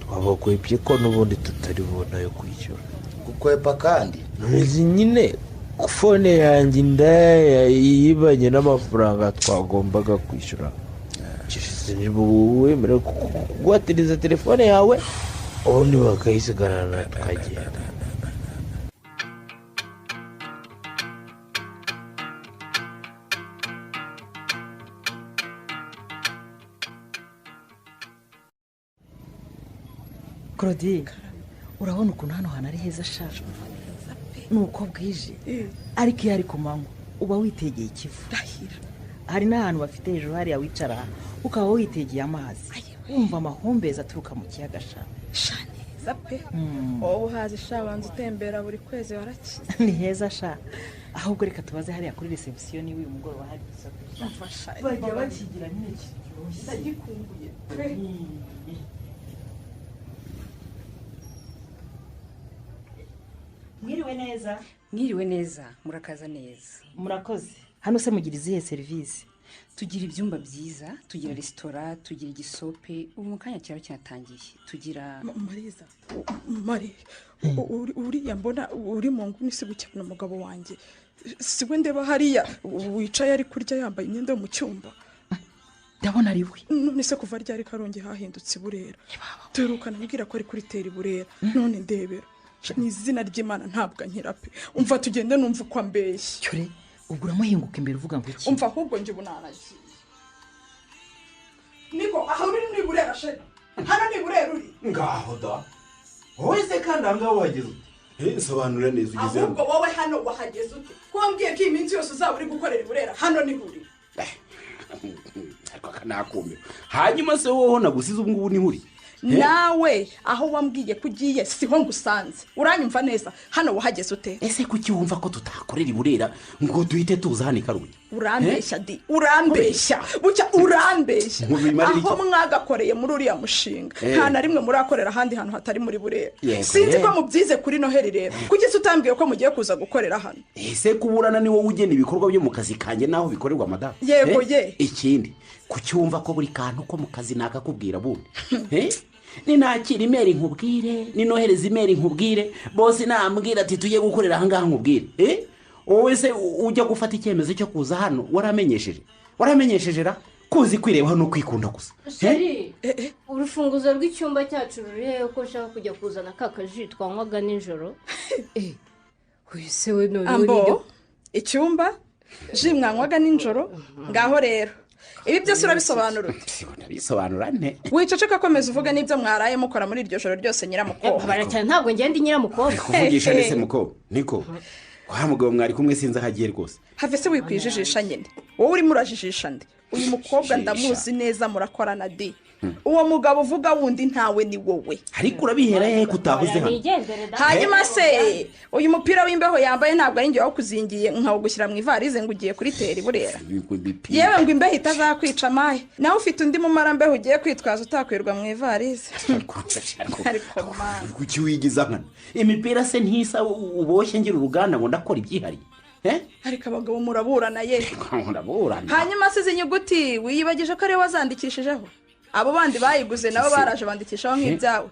twabakwepye ko n'ubundi tutari bubona yo kwishyura gukwepa kandi ntuzi nyine fone yanjye indaya yibanye n'amafaranga twagombaga kwishyura wemerewe kuguhatiriza telefone yawe ubundi bakayisigarana tukagenda Claudine urabona ukuntu hano hantu ari heza ashaje ni uko bwije ariko iyo ari ku manywa uba witegeye ikivu hari n'ahantu bafite hejuru hariya wicara ukaba witegeye amazi wumva amahumbezi aturuka mu kiyaga neza pe wowe uhazi banza utembera buri kwezi warakize ni heza sha ahubwo reka tubaze hariya kuri reception uyu mugoroba hari isafuriya bajya bakigira nyine kiryoshye ndagikumbuye mwiriwe neza mwiriwe neza murakaza neza murakoze hano se mugira izihe serivisi tugira ibyumba byiza, tugira resitora, tugira igisope, ubu mu kanya kiraba kinatangiye, tugira mariza mari uriya mbona uri mu nguni si gukina umugabo wanjye siwe ndeba hariya wicaye ari kurya yambaye imyenda yo mu cyumba ndabona ari we none se kuva ryari Karongi hahindutse Burera turukana mbwira ko ari kuri teri Burera none ndebera ni izina ry'Imana ntabwo ankira pe umva tugende numva uko ambeshye cyore ubwo uramuhinguka imbere uvuga ngo iki umva ahubwo nje bunaragiye niko aho uri ni Burera sheri hano ni Burera uri ngaho da wowe se kandi ahangaho wahageze sobanura neza ugeze ahubwo wowe hano wahageze ute ko wambwiye ko iminsi yose uzaba uri gukorera Burera hano ni huri ariko kanakumbe hanyuma se wowe nagusize ubu ngubu ni huri nawe aho wambwiye kugiye siho ngusanze uranyumva neza hano wahageze ute ese kuki wumva ko tutakorera Burera ngo duhite tuza hano Karongi urambeshya di urambeshya bucya urambeshya aho mwagakoreye muri uriya mushinga nta na rimwe murakorera ahandi hantu hatari muri Burera sinzi ko mubyize kuri Noheli rero kuki se utambwiye ko mugiye kuza gukorera hano ese kuburana ni wowe ugena ibikorwa byo mu kazi kanjye naho bikorerwa madame yego ye ikindi kuki wumva ko buri kantu ko mu kazi nakakubwira bundi ni nakira imeri nkubwire ni nohereza imeri nkubwire bose nambwira ati tujye gukorera aha ngaha nkubwire wowe se ujya gufata icyemezo cyo kuza hano waramenyesheje ra kuzi kwireba hano kwikunda gusa urufunguzo rw'icyumba cyacu rurihe ko ushaka kujya kuzana ka kaji twanywaga nijoro wese we none icyumba ji mwanywaga nijoro ngaho rero ibi byose urabisobanura bisobanura nte wiceceka komeza uvuga n'ibyo mwaraye mukora muri iryo joro ryose nyiramukobwa baracyane ntabwo ngende nyiramukobwa kuvugisha nese mukobwa niko kwa mugabo mwari kumwe sinza hagiye rwose have se wikwijijisha nyine wowe urimo urajijisha nde uyu mukobwa ndamuzi neza murakorana di uwo mugabo uvuga wundi ntawe ni wowe ariko urabihera hehe kutavuze hano hanyuma se uyu mupira w'imbeho yambaye ntabwo ari njye wakuzingiye nkawugushyira mu ivarize ngo ugiye kuri teri Burera yewe ngo imbeho itazakwica amahe nawe ufite undi mumarambeho ugiye kwitwaza utakwirwa mu ivarize ariko kuki wigiza nkana imipira se ntisa uboshye ngira uruganda ngo ndakora ibyihariye ariko abagabo muraburana ye hanyuma se izi nyuguti wiyibagije ko ariwe wazandikishijeho abo bandi bayiguze nabo baraje bandikishaho nk'ibyawe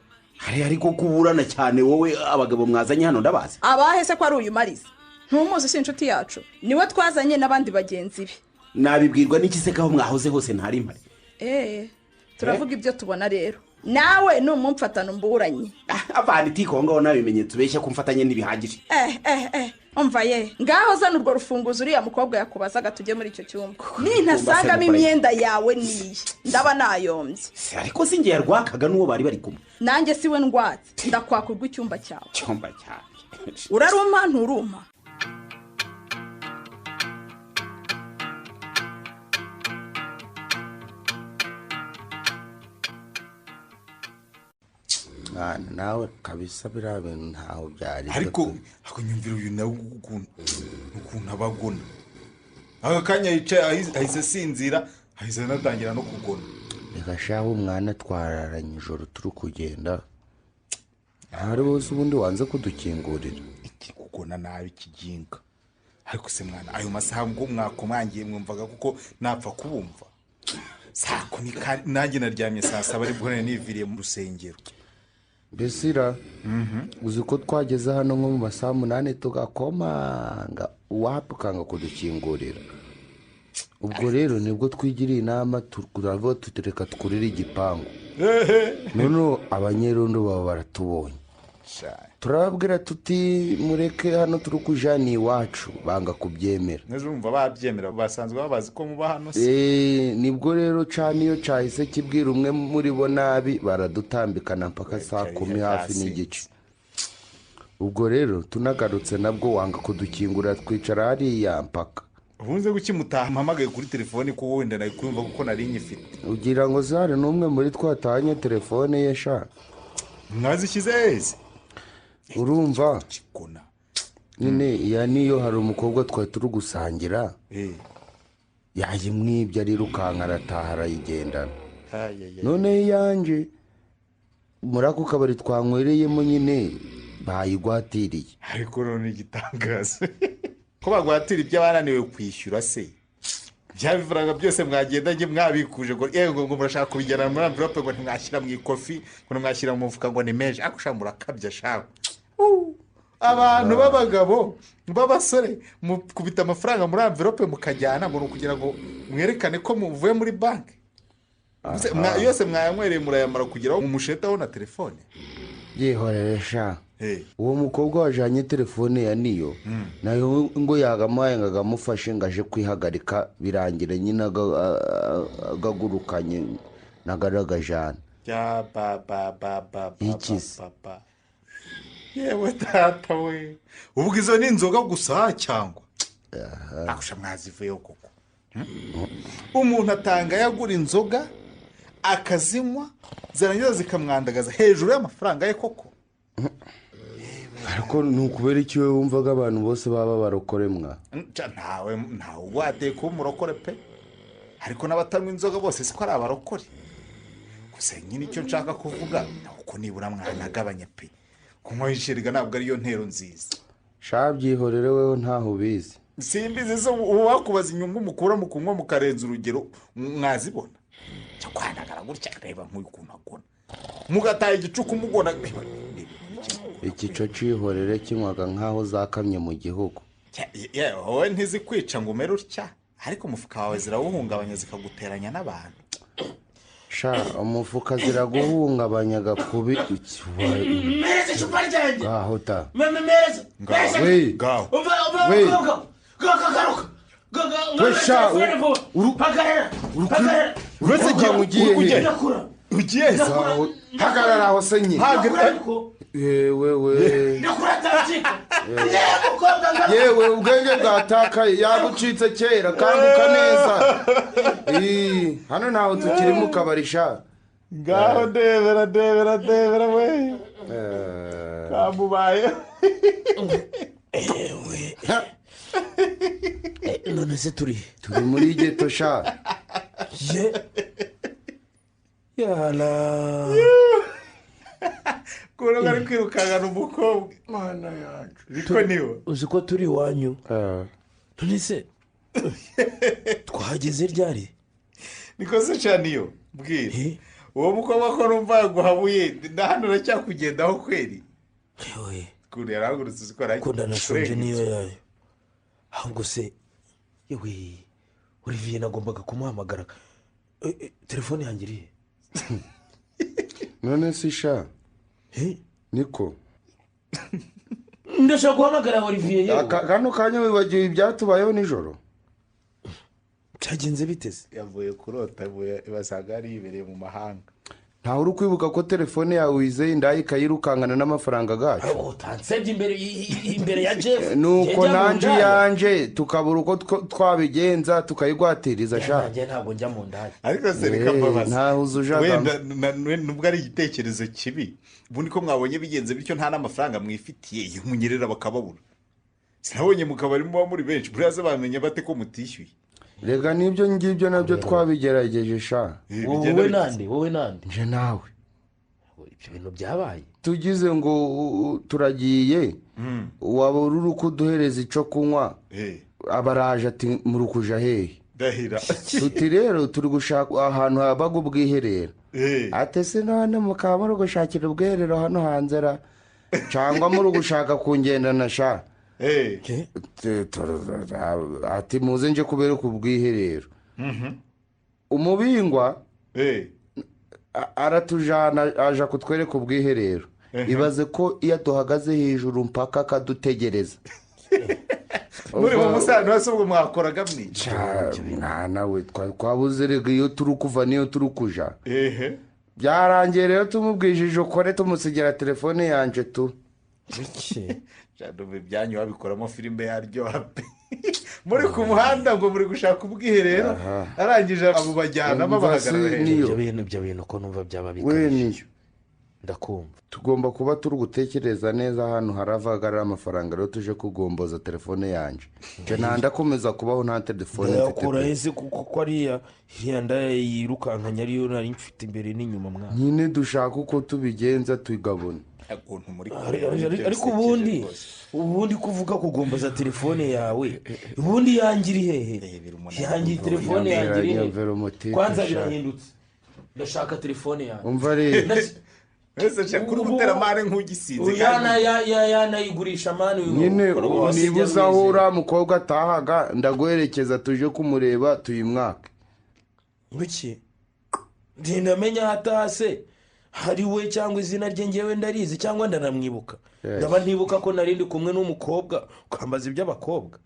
ariko kuburana cyane wowe abagabo mwazanye hano ndabazi abahese ko ari uyu Mariza ntumuzi si inshuti yacu niwe twazanye n'abandi bagenzi be nabibwirwa n'iki se kaho mwahoze hose ntari mpari turavuga ibyo tubona rero nawe numumfatana umburanye avana itiko ngaho nabimenyetso beshya kumfatanye n'ibihagije umva ye ngaho zana urwo rufunguzo uriya mukobwa yakubazaga tujye muri icyo cyumba nintasangamo imyenda yawe niye ndaba nayombye ariko si ngiye yarwakaga n'uwo bari bari kumwe nanjye siwe ndwatse ndakwakurwa icyumba cyawe uraruma nturuma nawe kabisa biriya bintu ntaho byari ariko nyumvira uyu nawe ukuntu abagona aka kanya yicaye ahise asinzira ahise anatangira no kugona reka shaho umwana twararanye ijoro turi kugenda ntari wose ubundi wanze kudukingurira iki kugona nabi kiginga ariko se mwana ayo masaha ngo mwakomangiye mwumvaga kuko napfa kubumva saa kumi nanjye naryamye saa 7 aribwo niviriye mu rusengero Besira uzi ko twageze hano nko mu masaha 8 tugakomanga uwapukanga kudukingurira ubwo rero nibwo twigiriye inama turavuga tutereka tukurira igipangu none abanyerondo baba baratubonye turababwira tuti mureke hano turi kujana iwacu banga kubyemera nezumva babyemera basanzwe babazi ko muba hano nibwo rero cyane iyo cyahise kibwira umwe muri bo nabi baradutambikana mpaka saa 10 hafi n'igice ubwo rero tunagarutse nabwo wanga kudukingura twicara hariya mpaka ubunze gukimutaha mpamagaye kuri telefone ko wenda nayikumva kuko nari nyifite ugira ngo zare n'umwe muri twatanye telefone ye sha mwazishyize heze urumva nyine ya niyo hari umukobwa twari turi gusangira yayimwibye arirukanka arataha arayigendana none yanje muri ako kabari twanywereyemo nyine bayigwatiriye ariko none igitangaza ko bagwatira ibyo abananiwe kwishyura se bya bifaranga byose mwagendanye mwabikuje ngo yewe ngo murashaka kubijyana muri envelope ngo ntimwashyira mu ikofi ngo ntimwashyira mu mufuka ngo ni menshi ariko ushaka murakabya shawe abantu b'abagabo b'abasore mukubita amafaranga muri envelope mukajyana ngo ni ukugira ngo mwerekane ko muvuye muri banki yose mwayanywereye murayamara kugira ngo umushetaho na telefone yihorere sha uwo mukobwa wajyanye telefone ya niyo nayo ngo yagamuhaye ngo agamufashe ngo aje kwihagarika birangire nyine agagurukanye nagaragajana ya ba ikizi yewe tata we ubwo izo ni inzoga gusa cyangwa akusha mwazivuyeho koko umuntu atanga yagura inzoga akazinywa zarangiza zikamwandagaza hejuru y'amafaranga ye koko ariko ni ukubera iki wowe wumvaga abantu bose baba barokore mwa ntawe wateye kuba umurokore pe ariko n'abatanywa inzoga bose siko ari abarokore gusa nyine icyo nshaka kuvuga nuko nibura mwanagabanya pe kunywa ishiriga ntabwo ariyo ntero nziza shabyihorere weho ntaho ubizi simbizi zo wakubaza inyungu mukura mu kunywa mukarenza urugero mwazibona cyo kwanagara gutya reba nk'uyu kuntu agona mugataye igicuku mugona ikico cyihorere kinywaga nk'aho zakamye mu gihugu wowe ntizikwica ngo umere utya ariko umufuka wawe zirawuhungabanya zikaguteranya n'abantu sha umufuka ziraguhungabanya gakubi mereza icupa ryanjye ngaho ta mereza we we we sha uretse gihe mugiye he ugiye hagarara aho se nye yewe yewe ubwenge bwatakaye yagucitse kera kanguka neza hano ntaho tukiri mu kabari sha ngaho ndebera we kamubaye ewe none se turi muri geto sha yala kuko ari kwirukangana umukobwa mana yacu ariko niwe uzi ko turi iwanyu none se twahageze ryari niko se cyane iyo mbwira uwo mukobwa ko numva yaguhabuye na hano uracyakugendaho kweri yewe kuri yarahagurutse uzi ko ariko ndanashonje niyo yayo ahubwo se yewe Olivier nagombaga kumuhamagara telefone yanjye irihe none se sha niko ndashaka guhamagara Olivier yewe kano kanya wibagiwe ibyatubayeho nijoro cyagenze biteze yavuye kurota basaga ari ibereye mu mahanga ntawe uri kwibuka ko telefone yawe wizeye indayi ikayirukangana n'amafaranga gacu utansebye imbere ya Jeff nuko nanjye yanje tukabura uko twabigenza tukayigwatiriza sha nanjye ntabwo njya mu ndayi ariko se reka mbabaza ntaho uzujaga nubwo ari igitekerezo kibi ubundi ko mwabonye bigenze bityo nta n'amafaranga mwifitiye iyo munyerera bakababura sinabonye mu kabari muba muri benshi buriya bamenye bate ko mutishyuye rega nibyo ngibyo nabyo twabigerageje sha wowe nande nje nawe ibyo bintu byabaye tugize ngo turagiye waba uri kuduhereza icyo kunywa abaraje ati muri kuja hehe ndahira tuti rero turi gushaka ahantu habaga ubwiherero ate se none mukaba muri gushakira ubwiherero hano hanze ra cyangwa muri gushaka kungendana sha ati muze nje kubera ku bwiherero umubingwa aratujana aja kutwereka ubwiherero ibaze ko iyo duhagaze hejuru mpaka akadutegereza muri mu musano wese ubwo mwakoraga mwica nawe twabuze rega iyo turi kuva niyo turi kuja byarangiye rero tumubwijije ukore tumusigira telefone yanje tu cyane ibyanyu babikoramo filime yaryoha pe muri ku muhanda ngo muri gushaka ubwiherero arangije abo bajyanamo bahagarara ibyo bintu ko numva byaba bikabije ndakumva tugomba kuba turi gutekereza neza hano haravagarara amafaranga rero tuje kugomboza telefone yanje nje ndakomeza kubaho nta telefone yakora ese kuko ariya iriya yirukankanya ariyo nari mfite imbere n'inyuma mwana nyine dushaka uko tubigenza tugabona ariko ubundi kuvuga kugombaza telefone yawe ubundi yangira hehe yangira telefone yangira kwanza birahindutse ndashaka telefone yawe umva rero ese nshaka kuri gutera mare nk'ugisinze yanayigurisha mani nyine niba uzahura mukobwa atahaga ndaguherekeza tuje kumureba tuyimwake nguki ndinamenya hatase hari we cyangwa izina rye ngewe ndarizi cyangwa ndanamwibuka ndaba ntibuka ko narindi kumwe n'umukobwa ukambaza iby'abakobwa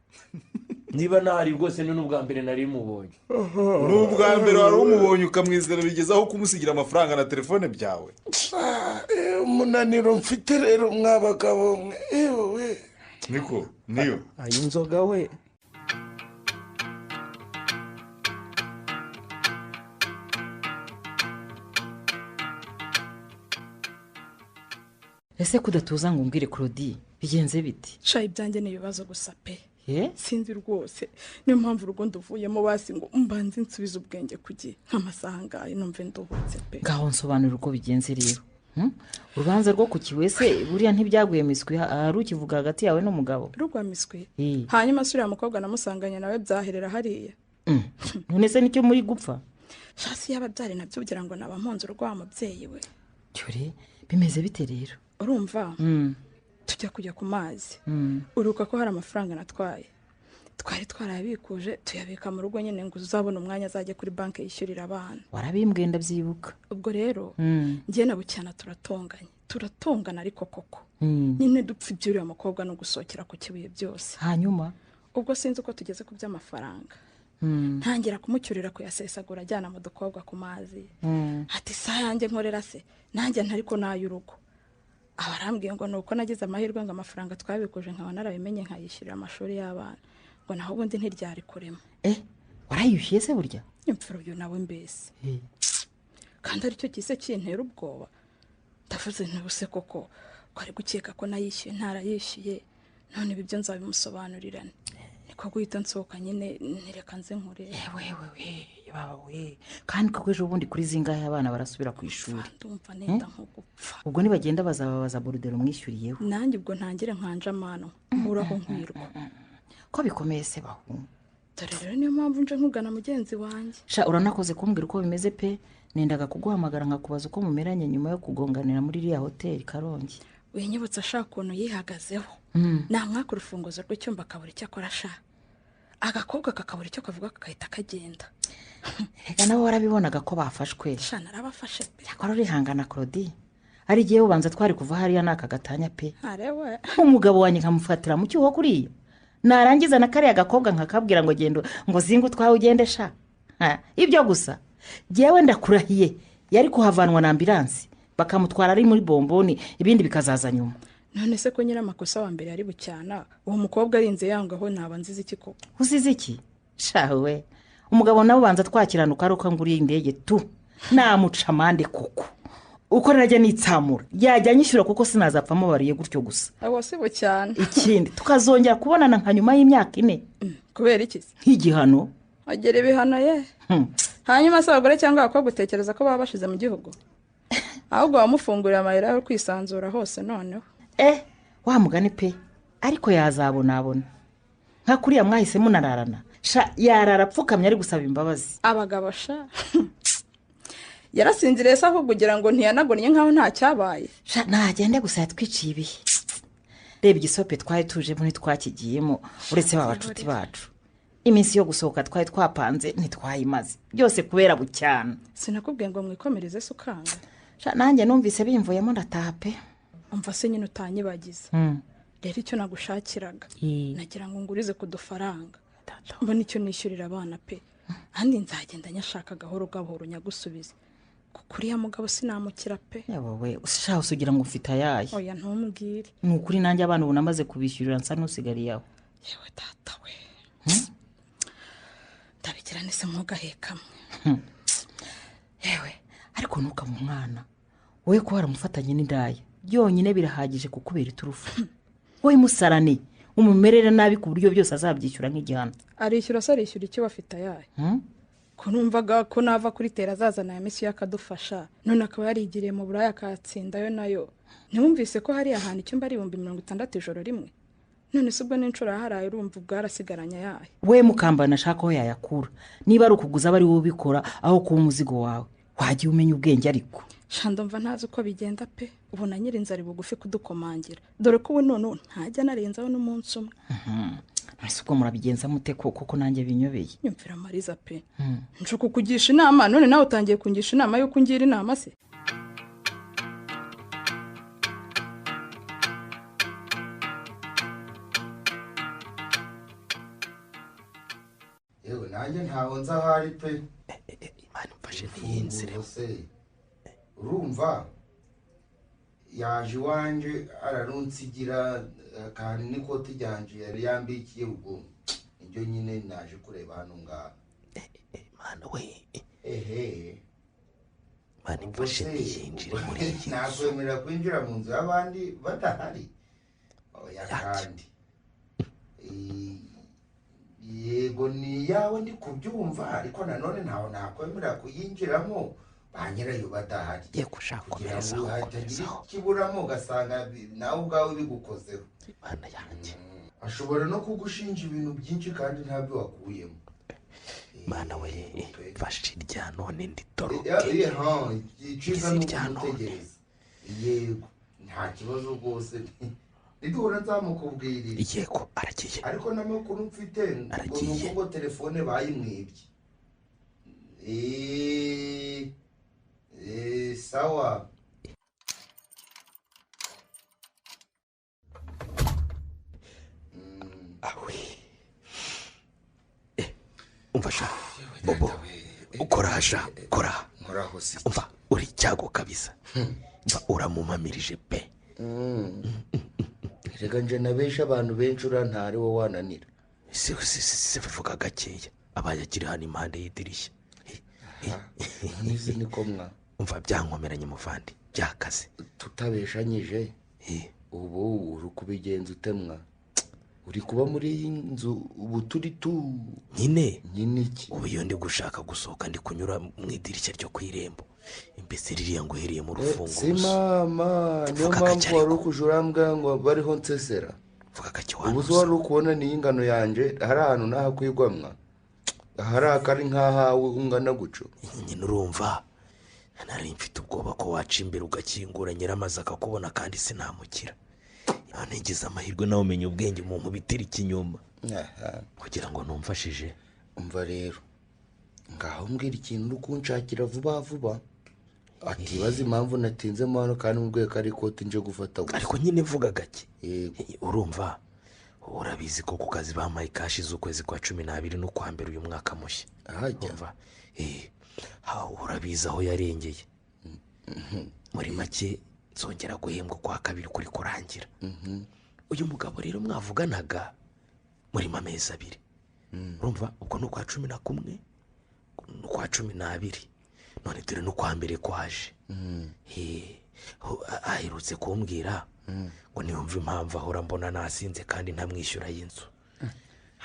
niba ntari rwose ni n'ubwa mbere nari mubonye n'ubwa mbere wari umubonye ukamwizera bigezaho kumusigira amafaranga na telefone byawe umunaniro mfite rero mwabagabo mwe ewe niko niyo ayi inzoga we ese kudatuza ngo umbwire Claudie bigenze biti sha ibyanjye ni ibibazo gusa pe sinzi rwose niyo mpamvu urugo nduvuyemo basi ngo mbanze nsubize ubwenge kugiye nk'amasaha ngayo numve nduhutse pe ngaho nsobanura uko bigenze rero urubanza rwo ku kiwese buriya ntibyaguye miswi hari ukivuga hagati yawe n'umugabo rugwa miswi hanyuma suriya mukobwa namusanganye nawe byaherera hariya none se nicyo muri gupfa shasi y'ababyari nabyo ugira ngo naba mpunzi urwa mubyeyi we cyore bimeze bite rero urumva tujya kujya ku mazi uruka ko hari amafaranga natwaye twari twarabikuje tuyabika mu rugo nyine ngo uzabona umwanya azajya kuri banki yishyurira abana warabimbwiye ndabyibuka ubwo rero njye na bucyana turatongana ariko koko nyine dupfa iby'uriya mukobwa no gusohokera ku kibuye byose hanyuma ubwo sinzi uko tugeze ku by'amafaranga ntangira kumucyurira kuyasesagura ajyana mu dukobwa ku mazi ati saa yanjye nkorera se nanjye ntariko n'ay'urugo abarambwiye ngo nuko nagize amahirwe ngo amafaranga twabikuje nkaba narabimenye nkayishyurira amashuri y'abana ngo naho ubundi ntiryari kurema warayishyuye se burya imfura uyu nawe mbese kandi aricyo gise kintera ubwoba ndavuze ntibuse koko ko ari gukeka ko nayishyuye ntarayishyuye none ibi byo nzabimusobanurirane niko guhita nsohoka nyine ntireka nze nkure we kandi kuko ejo bundi kuri zingahe abana barasubira ku ishuri ndumva nenda nko gupfa ubwo nibagenda bazababaza borudero mwishyuriyeho nanjye ubwo ntangire nkanje amano nkuraho nkwirwa ko bikomeye se bahu dore rero niyo mpamvu nje nkugana mugenzi wanjye sha uranakoze kumbwira uko bimeze pe nendaga kuguhamagara nkakubaza uko mumeranye nyuma yo kugonganira muri iriya hoteli Karongi winyibutsa ashaka ukuntu yihagazeho namwaka urufunguzo rw'icyumba akabura icyo akora ashaka agakobwa kakabura icyo kavuga kakahita kagenda reka nawe warabibonaga ko bafashwe sha narabafashe pe cyakora urihangana Claudie ari igihe ubanza twari kuva hariya n'aka gatanya pe arewe umugabo wanjye nkamufatira mu cyuho kuriya narangiza na kariya gakobwa nkakabwira ngo gendo ngo zingu twawe ugende sha ibyo gusa jyewe ndakurahiye yari kuhavanwa na ambilansi bakamutwara ari muri bomboni ibindi bikazaza nyuma none se ko nyiramakosa wa mbere ari bucyana uwo mukobwa arinze yangaho naba nziza iki koko uzize iki shawe umugabo nawe ubanza twakiranuka ari uko nguriye indege tu namuca amande kuko uko najya nitsamura yajya nyishyura kuko sinazapfamo bariye gutyo gusa abo si bucyana ikindi tukazongera kubonana nka nyuma y'imyaka 4 kubera iki nk'igihano agera ibihano ye hanyuma se abagore cyangwa abakobwa utekereza ko baba bashize mu gihugu ahubwo bamufungurira amayira yo kwisanzura hose noneho wa mugani pe ariko yazabonabona nka kuriya mwahise munararana sha yarara apfukamye ari gusaba imbabazi abagabo sha yarasinziriye se ahubwo ugira ngo ntiyanagonnye nkaho nta cyabaye sha ntagende gusa yatwiciye ibihe reba igisope twari tujemo ntitwakigiyemo uretse babacuti bacu iminsi yo gusohoka twari twapanze ntitwayimaze byose kubera bucyana sinakubwiye ngo mwikomereze se ukanga sha nanjye numvise bimvuyemo ndataha pe umva se nyine utanyibagize rero icyo nagushakiraga nagira ngo ngurize ku dufaranga mbona icyo nishyurira abana pe kandi nzagenda nyashaka gahoro gahoro nyagusubize kuriya mugabo sinamukira pe wowe ushaho usugira ngo ufite ayaye oya ntumbwire ni ukuri nanjye abana ubu namaze kubishyurira nsa n'usigariye aho yewe data we ndabigira nese mugahekamo yewe ariko ntukamu mwana wowe ko waramufatanye n'indaya byonyine birahagije kukubera iturufu wowe musarane umumerere nabi ku buryo byose azabyishyura nk'igihano arishyura se arishyura icyo bafite ayaye ko numvaga ko nava kuri tera azazana ya misi yakadufasha none akaba yarigiriye mu buraya akatsindayo nayo ntiwumvise ko hari ahantu icyumba ari 60,000 ijoro rimwe none se ubwo n'inshuro yaharaye urumva bwarasigaranya yayo we Mukambana ashaka aho yayakura niba ari ukuguza bari wowe ubikora aho kuba umuzigo wawe wagiye umenya ubwenge ariko shandumva ntazi uko bigenda pe ubona nyiri inzara bugufi kudukomangira dore ko we none ntajya narenzaho n'umunsi umwe ese ubwo murabigenza mute kuko nanjye binyobeye nyumvira Mariza pe nshaka kukugisha inama none nawe utangiye kungisha inama yo kungira inama se yewe nanjye ntaho nza ahari pe imana mfashe ntiyinzire urumva yaje iwanje ararunsigira kandi n'ikoti ryanje yari yambikiye ubwo ibyo nyine naje kureba hano ngaha mana we imana mfashe ntiyinjire muri iyi nakwemerera kwinjira mu nzu y'abandi badahari oya kandi yego ni yawe ndi kubyumva ariko nanone ntawe nakwemera kuyinjiramo ba nyirayo badahari ye gushaka komereza aho hatagira ikiburamo ugasanga nawe ubwawe bigukozeho imana yanjye ashobora no kugushinja ibintu byinshi kandi ntabyo wakuyemo mana we mfashe irya none nditoroke iciza no kumutegereza yego nta kibazo rwose ntiduhora nzamukubwirira yego aragiye ariko n'amakuru mfite ngo telefone bayimwibye sawa umfasha bobo ukorasha kora umva uri cyago kabisa mva uramumamirije pe reka nje nabesha abantu benshi urantare wo wananira si vuga gakeya abaye akiri hano impande y'idirishya n'izi niko mwa umva byankomeranye muvandi byakaze tutabeshanyije ubu uri kubigenza utemwa uri kuba muri iyi nzu ubu turi tu nyine iki ubu iyo ndi gushaka gusohoka ndi kunyura mu idirishya ryo ku irembo imbese ririya ngo uhereye mu rufunguzo si mama niyo mpamvu wari ukuje urambwa ngo bariho nsesera ubu zo wari ukubona niyo ingano yanjye hari ahantu nahakwigwamwa hari akari nk'ahawe ungana guco nyine urumva nari mfite ubwoba ko waca imbere ugakingura nyiramaze akakubona kandi sinamukira none ngize amahirwe nawe umenya ubwenge mu nkubitira ikinyuma kugira ngo numfashije umva rero ngaho mbwira ikintu uri kunshakira vuba vuba atibaza impamvu natinzemo hano kandi mu rwego ari ikoti nje gufata gusa ariko nyine vuga gake urumva urabizi ko ku kazi bampaye kashi z'ukwezi kwa 12 n'ukwa mbere uyu mwaka mushya urumva urabizi aho yarengeye muri make nzongera guhembwa kwa kabiri kuri kurangira uyu mugabo rero mwavuganaga muri amezi 2 urumva ubwo n'ukwa 11 n'ukwa 12 none dore n'ukwa mbere kwaje aherutse kumbwira ngo niyumve impamvu ahora mbona nasinze kandi ntamwishyura y'inzu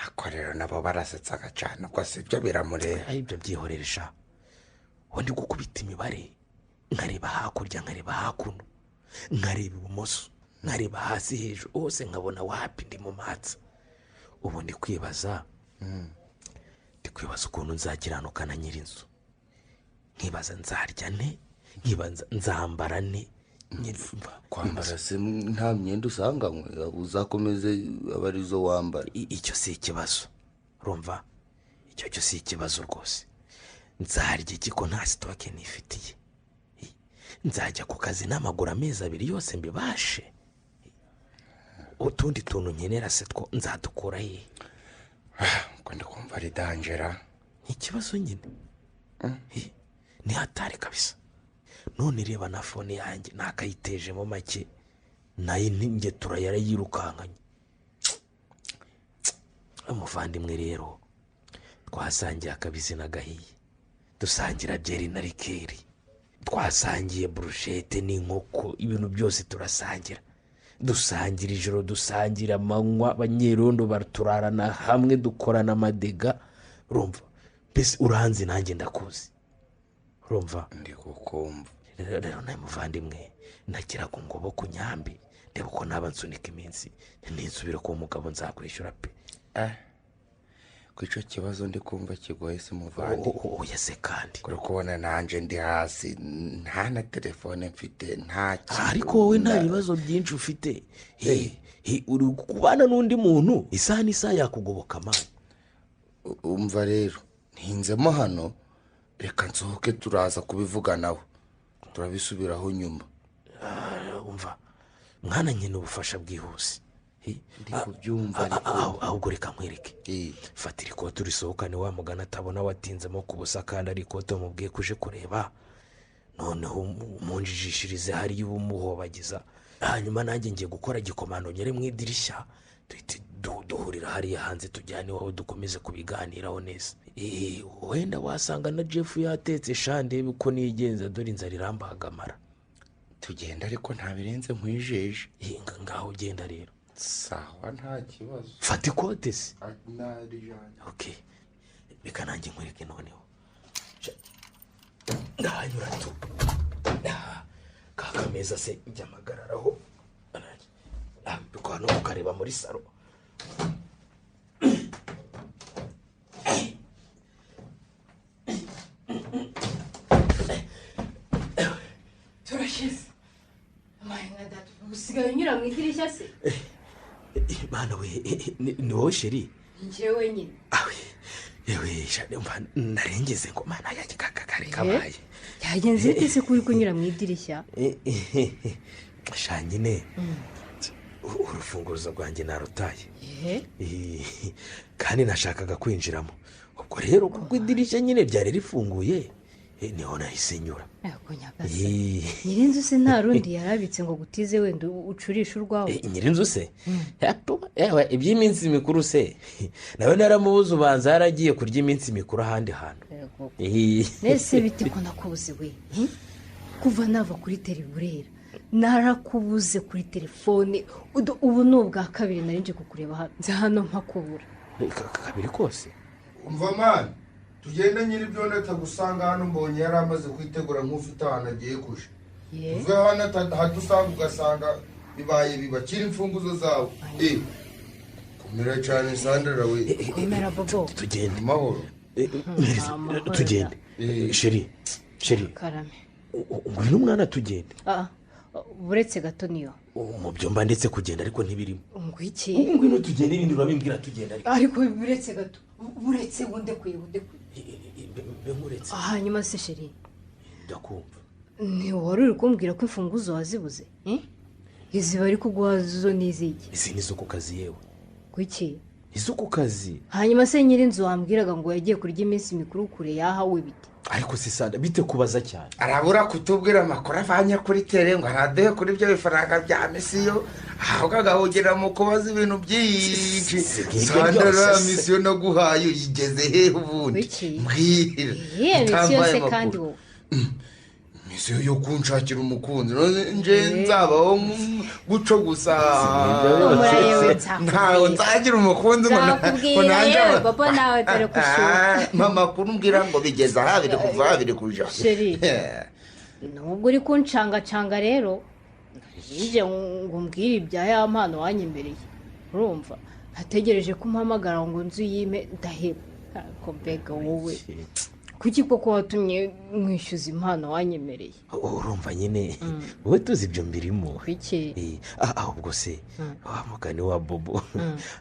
ako rero nabo barasetsaga cyane ko si byo biramureba ibyo byihoreresha undi gukubita imibare nkareba hakurya nkareba hakuno nkareba ibumoso nkareba hasi hejuru hose nkabona wapi ndi mu matsa ubu ndi kwibaza ukuntu nzakiranuka na nyir'inzu nkibaza nzarya ne nkibaza nzambara ne kwambara se nta myenda usanganywe uzakomeze abarizo wambara icyo si ikibazo urumva icyo cyo si ikibazo rwose nzarya iki ko nta sitoke nifitiye nzajya ku kazi n'amaguru amezi 2 yose mbibashe utundi tuntu nkenera se two nzadukura he ko ndakumva ari dangera ikibazo nyine ni hatari kabisa none reba na phone yanjye nakayiteje mu make nayo ninjye turayarayirukankanye umuvandimwe rero twasangiye akabizi n'agahiye dusangira byeri na rikeri twasangiye brushete n'inkoko ibintu byose turasangira dusangira ijoro dusangira amanywa abanyerondo baraturarana hamwe dukorana amadega urumva mbese uranzi nanjye ndakuzi urumva ndi kukumva rero nawe muvandimwe nagira ngo ngobo ku nyambi reba uko naba nsunika iminsi ninsubira kuba umugabo nzakwishyura pe ku icyo kibazo ndi kumva kigoye se muvandimwe oya se kandi kuri kubona nanjye ndi hasi nta na telefone mfite nta kintu ariko wowe nta bibazo byinshi ufite uri kubana n'undi muntu isaha n'isaha yakugoboka amani umva rero ntinzemo hano reka nsohoke turaza kubivuganaho turabisubiraho nyuma umva mwana nyine ubufasha bwihuse ndi kubyumva ahubwo reka nkwereke fatira ikote urisohokane wa mugana atabona watinzemo ku busa kandi ari ikote wamubwiye ko uje kureba noneho umunjijishirize hariya uba umuhobagiza hanyuma nanjye ngiye gukora gikomando nyere mu idirishya duhurira hariya hanze tujyane iwawe dukomeze kubiganiraho neza wenda wasanga na jeff yatetse shande uko nigenza dore inzara irambagamara tugenda ariko ntabirenze nkwijeje ngaho ugenda rero sawa nta kibazo fata ikote se okay reka nanjye nkwereke noneho ndahanyura tu kakameza se njya amagararaho no kukareba muri saro turashize usigaye unyura mu idirishya se mwana we ni wowe sheri njyewe nyine yewe narengeze ngo mana yanjye kakakari kabaye yagenze bite se kuri kunyura mu idirishya shanyine urufunguzo rwanjye narutaye kandi nashakaga kwinjiramo ubwo rero kuko idirishya nyine ryari rifunguye niho nahise nyura nyirinzu se nta rundi yarabitse ngo gutize wenda ucurishe urwawe nyirinzu se yewe iby'iminsi mikuru se nawe naramubuze ubanza yaragiye kurya iminsi mikuru ahandi hantu nese bite ko nakubuze we kuva nava kuri teleburera narakubuze kuri telefone ubu ni ubwa kabiri narinje kukureba hano nzi hano mpakubura kabiri kose umva mani tugenda nyiri ibyo natagusanga hano mbonye yari amaze kwitegura nk'ufite ahantu agiye kuja uve hano hadusanga ugasanga bibaye bibakira imfunguzo zawe komera cyane sandara we komera bobo tugende amahoro tugende sheri karame ngwino umwana tugende buretse gato niyo mu byumba ndetse kugenda ariko ntibirimo ngwiki ngwino tugende ibindi urabimbwira tugenda ariko buretse gato buretse wundekuye hanyuma se sheri ndakumva ntiwari uri kumbwira ko imfunguzo wazibuze izi bari kuguha zo n'izigi izi ni zo ku kazi yewe kuki izo ku kazi hanyuma se nyirinzu wambwiraga ngo yagiye kurya iminsi mikuru kure yahawe bite ariko si sada bite kubaza cyane arabura kutubwira amakuru avanye kuri tere ngo araduhe kuri ibyo bifaranga bya misiyo ahubwo agahugera mu kubaza ibintu byinshi sandara misiyo naguhaye yigeze hehe ubundi mbwira misiyo se kandi wowe misiyo yo kunshakira umukunzi nje nzabaho guco gusa ntawe nzagira umukunzi ngo nanjye papa nawe dore kushuka mama kumbwira ngo bigeze aha biri kuva aha biri kuja sheri nubwo uri kuncangacanga rero nje ngo mbwire ibya ya mpano wanyemereye urumva hategereje ko umpamagara ngo nzu yime ndaheba ko mbega wowe kuki koko watumye mwishyuza impano wanyemereye urumva nyine wowe tuzi ibyo mbirimo kuki ahubwo se wa mugani wa bobo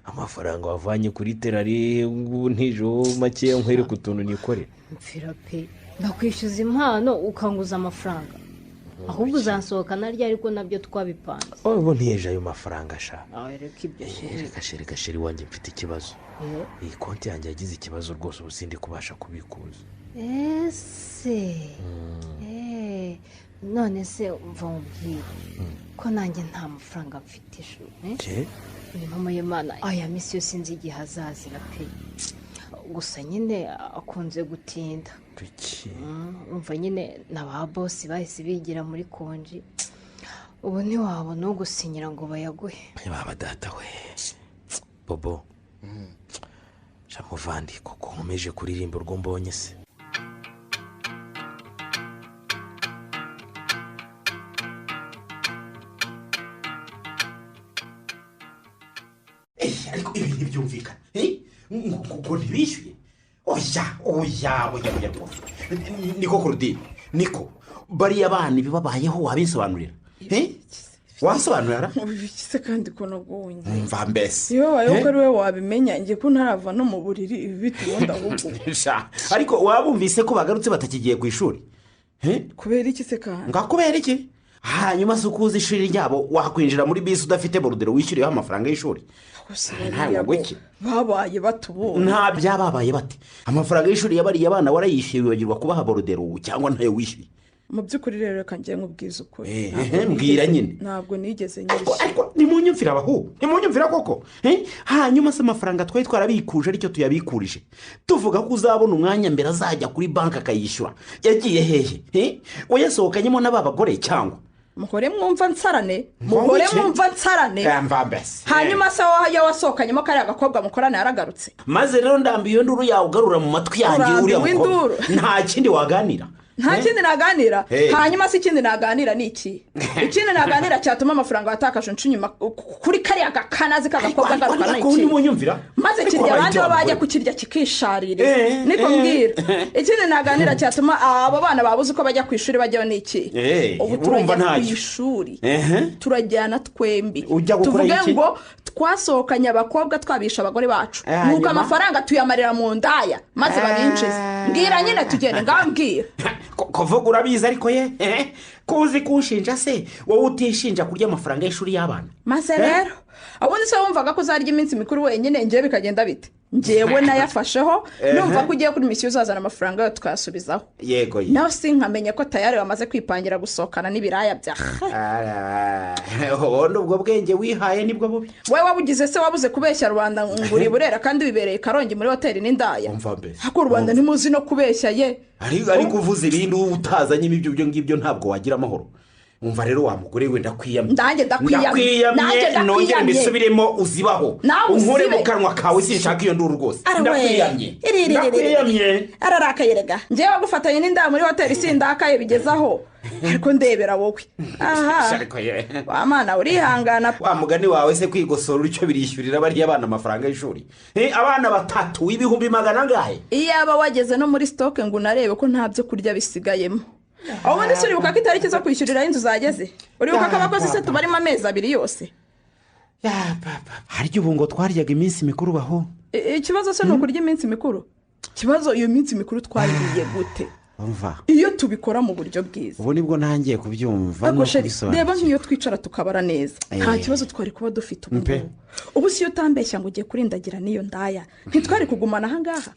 amafaranga wavanye kuri terari ubu ntijo makeya nkwereka utuntu nikorera mfira pe ndakwishyuza impano ukanguza amafaranga ahubwo uzansohoka naryo ariko nabyo twabipanze ubu ntiyeje ayo mafaranga ashaka reka ibyo reka sheri wanjye mfite ikibazo iyi konti yanjye yagize ikibazo rwose ubu sindi kubasha kubikuza ese none se mva mubwire ko nanjye nta mafaranga mfite ishuri ni mama y'imana aya minsi yose nzi igihe azazira pe gusa nyine akunze gutinda umva nyine na ba bosi bahise bigira muri konji ubu ntiwabona ugusinyira ngo bayaguhe baba data we bobo muvandi kuko nkomeje kuririmba urwo mbonye se. ariko ibi ntibyumvikana ngo ntibishyuye oya niko Claudine niko bariya bana bibabayeho wabisobanurira wasobanurira ubikise kandi ko nagonye mva mbese iyo wabayeho ko ari we wabimenya ngiye ko ntarava no mu buriri ibi bitubonda ahubwo ariko wabumvise ko bagarutse batakigiye ku ishuri kubera iki se kandi ngakubera iki hanyuma se uko uzi ishuri ryabo wakwinjira muri bisi udafite borudero wishyuriyeho amafaranga y'ishuri babaye batubonye nta byababaye bate amafaranga y'ishuri yabariye abana warayishyuye wibagirwa kubaha borudero cyangwa ntayo wishyuye mu by'ukuri rero reka ngiye nkubwiza ukuri mbwira nyine ntabwo nigeze nyishyura ariko nimunyumvira abahu nimunyumvira koko hanyuma se amafaranga twari twarabikuje aricyo tuyabikurije tuvuga ko uzabona umwanya mbere azajya kuri banki akayishyura yagiye hehe wayasohokanyemo n'aba bagore cyangwa muhore mwumva nsarane hanyuma se wowe wasohokanyemo kariya gakobwa mukorana yaragarutse maze rero ndambiye iyo nduru yawe ugarura mu matwi yanjye uriya mukobwa nta kindi waganira nta kindi naganira hanyuma se ikindi naganira ni iki ikindi naganira cyatuma amafaranga watakaje inyuma kuri kariya gakanazi k'agakobwa garuka n'iki maze kirya abandi bajya kukirya kikisharira niko mbwira ikindi naganira cyatuma abo bana babuze uko bajya ku ishuri bajyaho ni iki ubu turajya ku ishuri turajyana twembi tuvuge ngo twasohokanye abakobwa twabisha abagore bacu nuko amafaranga tuyamarira mu ndaya maze babinjize mbwira nyine tugende ngambwira kuvuga urabizi ariko kuzi kunshinja se wowe utishinja kurya amafaranga y'ishuri y'abana maze rero ubundi se wumvaga ko uzarya iminsi mikuru wenyine ngewe bikagenda bite ngewe nayafasheho numva ko ugiye kuri misiyo uzazana amafaranga yawe tukayasubizaho yego nawe sinkamenya ko tayari wamaze kwipangira gusohokana n'ibiraya bya ubundi ubwo bwenge wihaye nibwo bubi wowe wabugize se wabuze kubeshya rubanda ngo uri burera kandi wibereye Karongi muri hoteli n'indaya ariko rubanda ntimuzi no kubeshya ye ariko uvuze ibindi utazanyemo ibyo ngibyo ntabwo wagira amahoro umva rero wa mugore we ndakwiyamye ndakwiyamye nongere mbisubiremo uzibaho unkure mu kanwa kawe sinshaka iyo nduru rwose ndakwiyamye ararakaye rega ngewe wagufatanye n'inda muri hoteli sindakaye bigezaho ariko ndebera wowe wa mana urihangana wa mugani wawe se kwigosora icyo birishyurira bariya abana amafaranga y'ishuri abana 3 w'ibihumbi 100 iyaba wageze no muri stoke ngo unarebe ko nta byo kurya bisigayemo ubundi se uribuka ko itariki zo kwishyurira inzu zageze uribuka ko abakozi se tubarimo amezi 2 yose harya ubu ngo twaryaga iminsi mikuru baho ikibazo se ni ukurya iminsi mikuru ikibazo iyo minsi mikuru twariye gute iyo tubikora mu buryo bwiza ubu nibwo ntangiye kubyumva no kubisobanura reba nk'iyo twicara tukabara neza nta kibazo twari kuba dufite ubu si iyo utambeshya ngo ugiye kurindagira n'iyo ndaya ntitwari kugumana ahangaha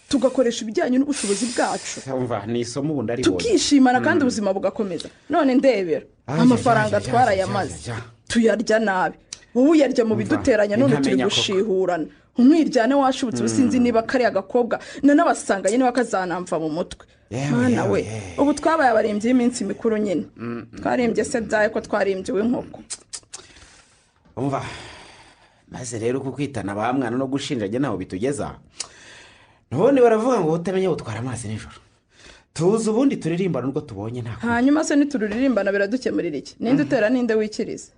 tugakoresha ibijyanye n'ubushobozi bwacu ni isomo ubundi aribonye tukishimana kandi ubuzima bugakomeza none ndebera amafaranga twarayamaze tuyarya nabi wowe uyarya mu biduteranya none turi gushihurana umwiryane washubutse ubusinzi niba kariya gakobwa nanabasanganye niba kazanamva mu mutwe mwana we ubu twabaye abarembyi y'iminsi mikuru nyine twarembye se byaye ko twarembye w'inkoko umva maze rero kukwitana ba mwana no gushinjanya naho bitugeza none baravuga ngo utamenya gutwara amazi nijoro tuzi ubundi turirimbana ubwo tubonye nta hanyuma se nituririmbana biradukemurira iki ninde utera ninde wikiriza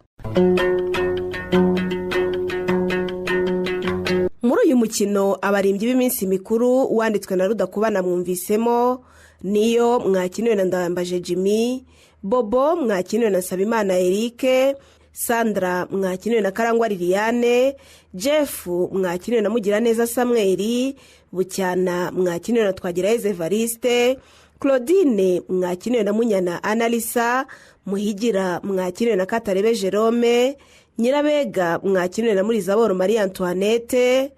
muri uyu mukino abaririmbyi b'iminsi mikuru wanditswe na Rudakubana mwumvisemo niyo mwakiniwe na Ndayambaje Jimmy, Bobo mwakiniwe na Sabimana Eric, Sandra mwakiniwe na Karangwa Liliane, Jeff mwakiniwe na Mugiraneza Samuel, Bucyana mwakiniwe na Twagirayezu Evariste, Claudine mwakiniwe na Munyana Analisa, Muhigira mwakiniwe na Katarebe Jerome, Nyirabega mwakiniwe na Murizaboro Marie Antoinette,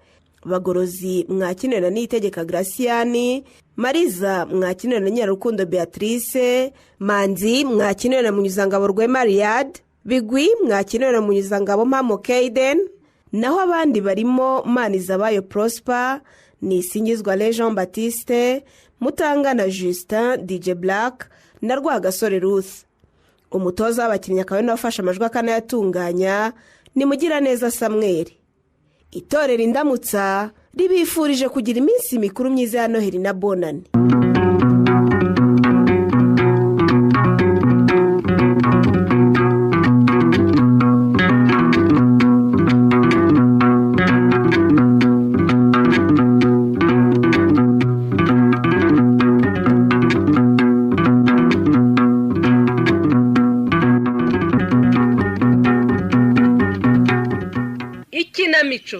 Bagorozi mwakiniwe na Niyitegeka Graciani, Mariza mwakiniwe na Nyarukundo Beatrice, Manzi mwakiniwe na Munyuzangabo Rwema Riyad, Bigwi mwakiniwe na Munyuzangabo Mpamo Kaiden, naho abandi barimo Manizabayo Prosper, Nisingizwa Jean Baptiste, Mutangana Justin, DJ Black na Rwagasore Ruth. Umutoza w'abakinnyi akaba n'abafasha amajwi akanayatunganya ni Mugiraneza Samuel. Itorero Indamutsa ribifurije kugira iminsi mikuru myiza ya noheli na bonani. Ikinamico.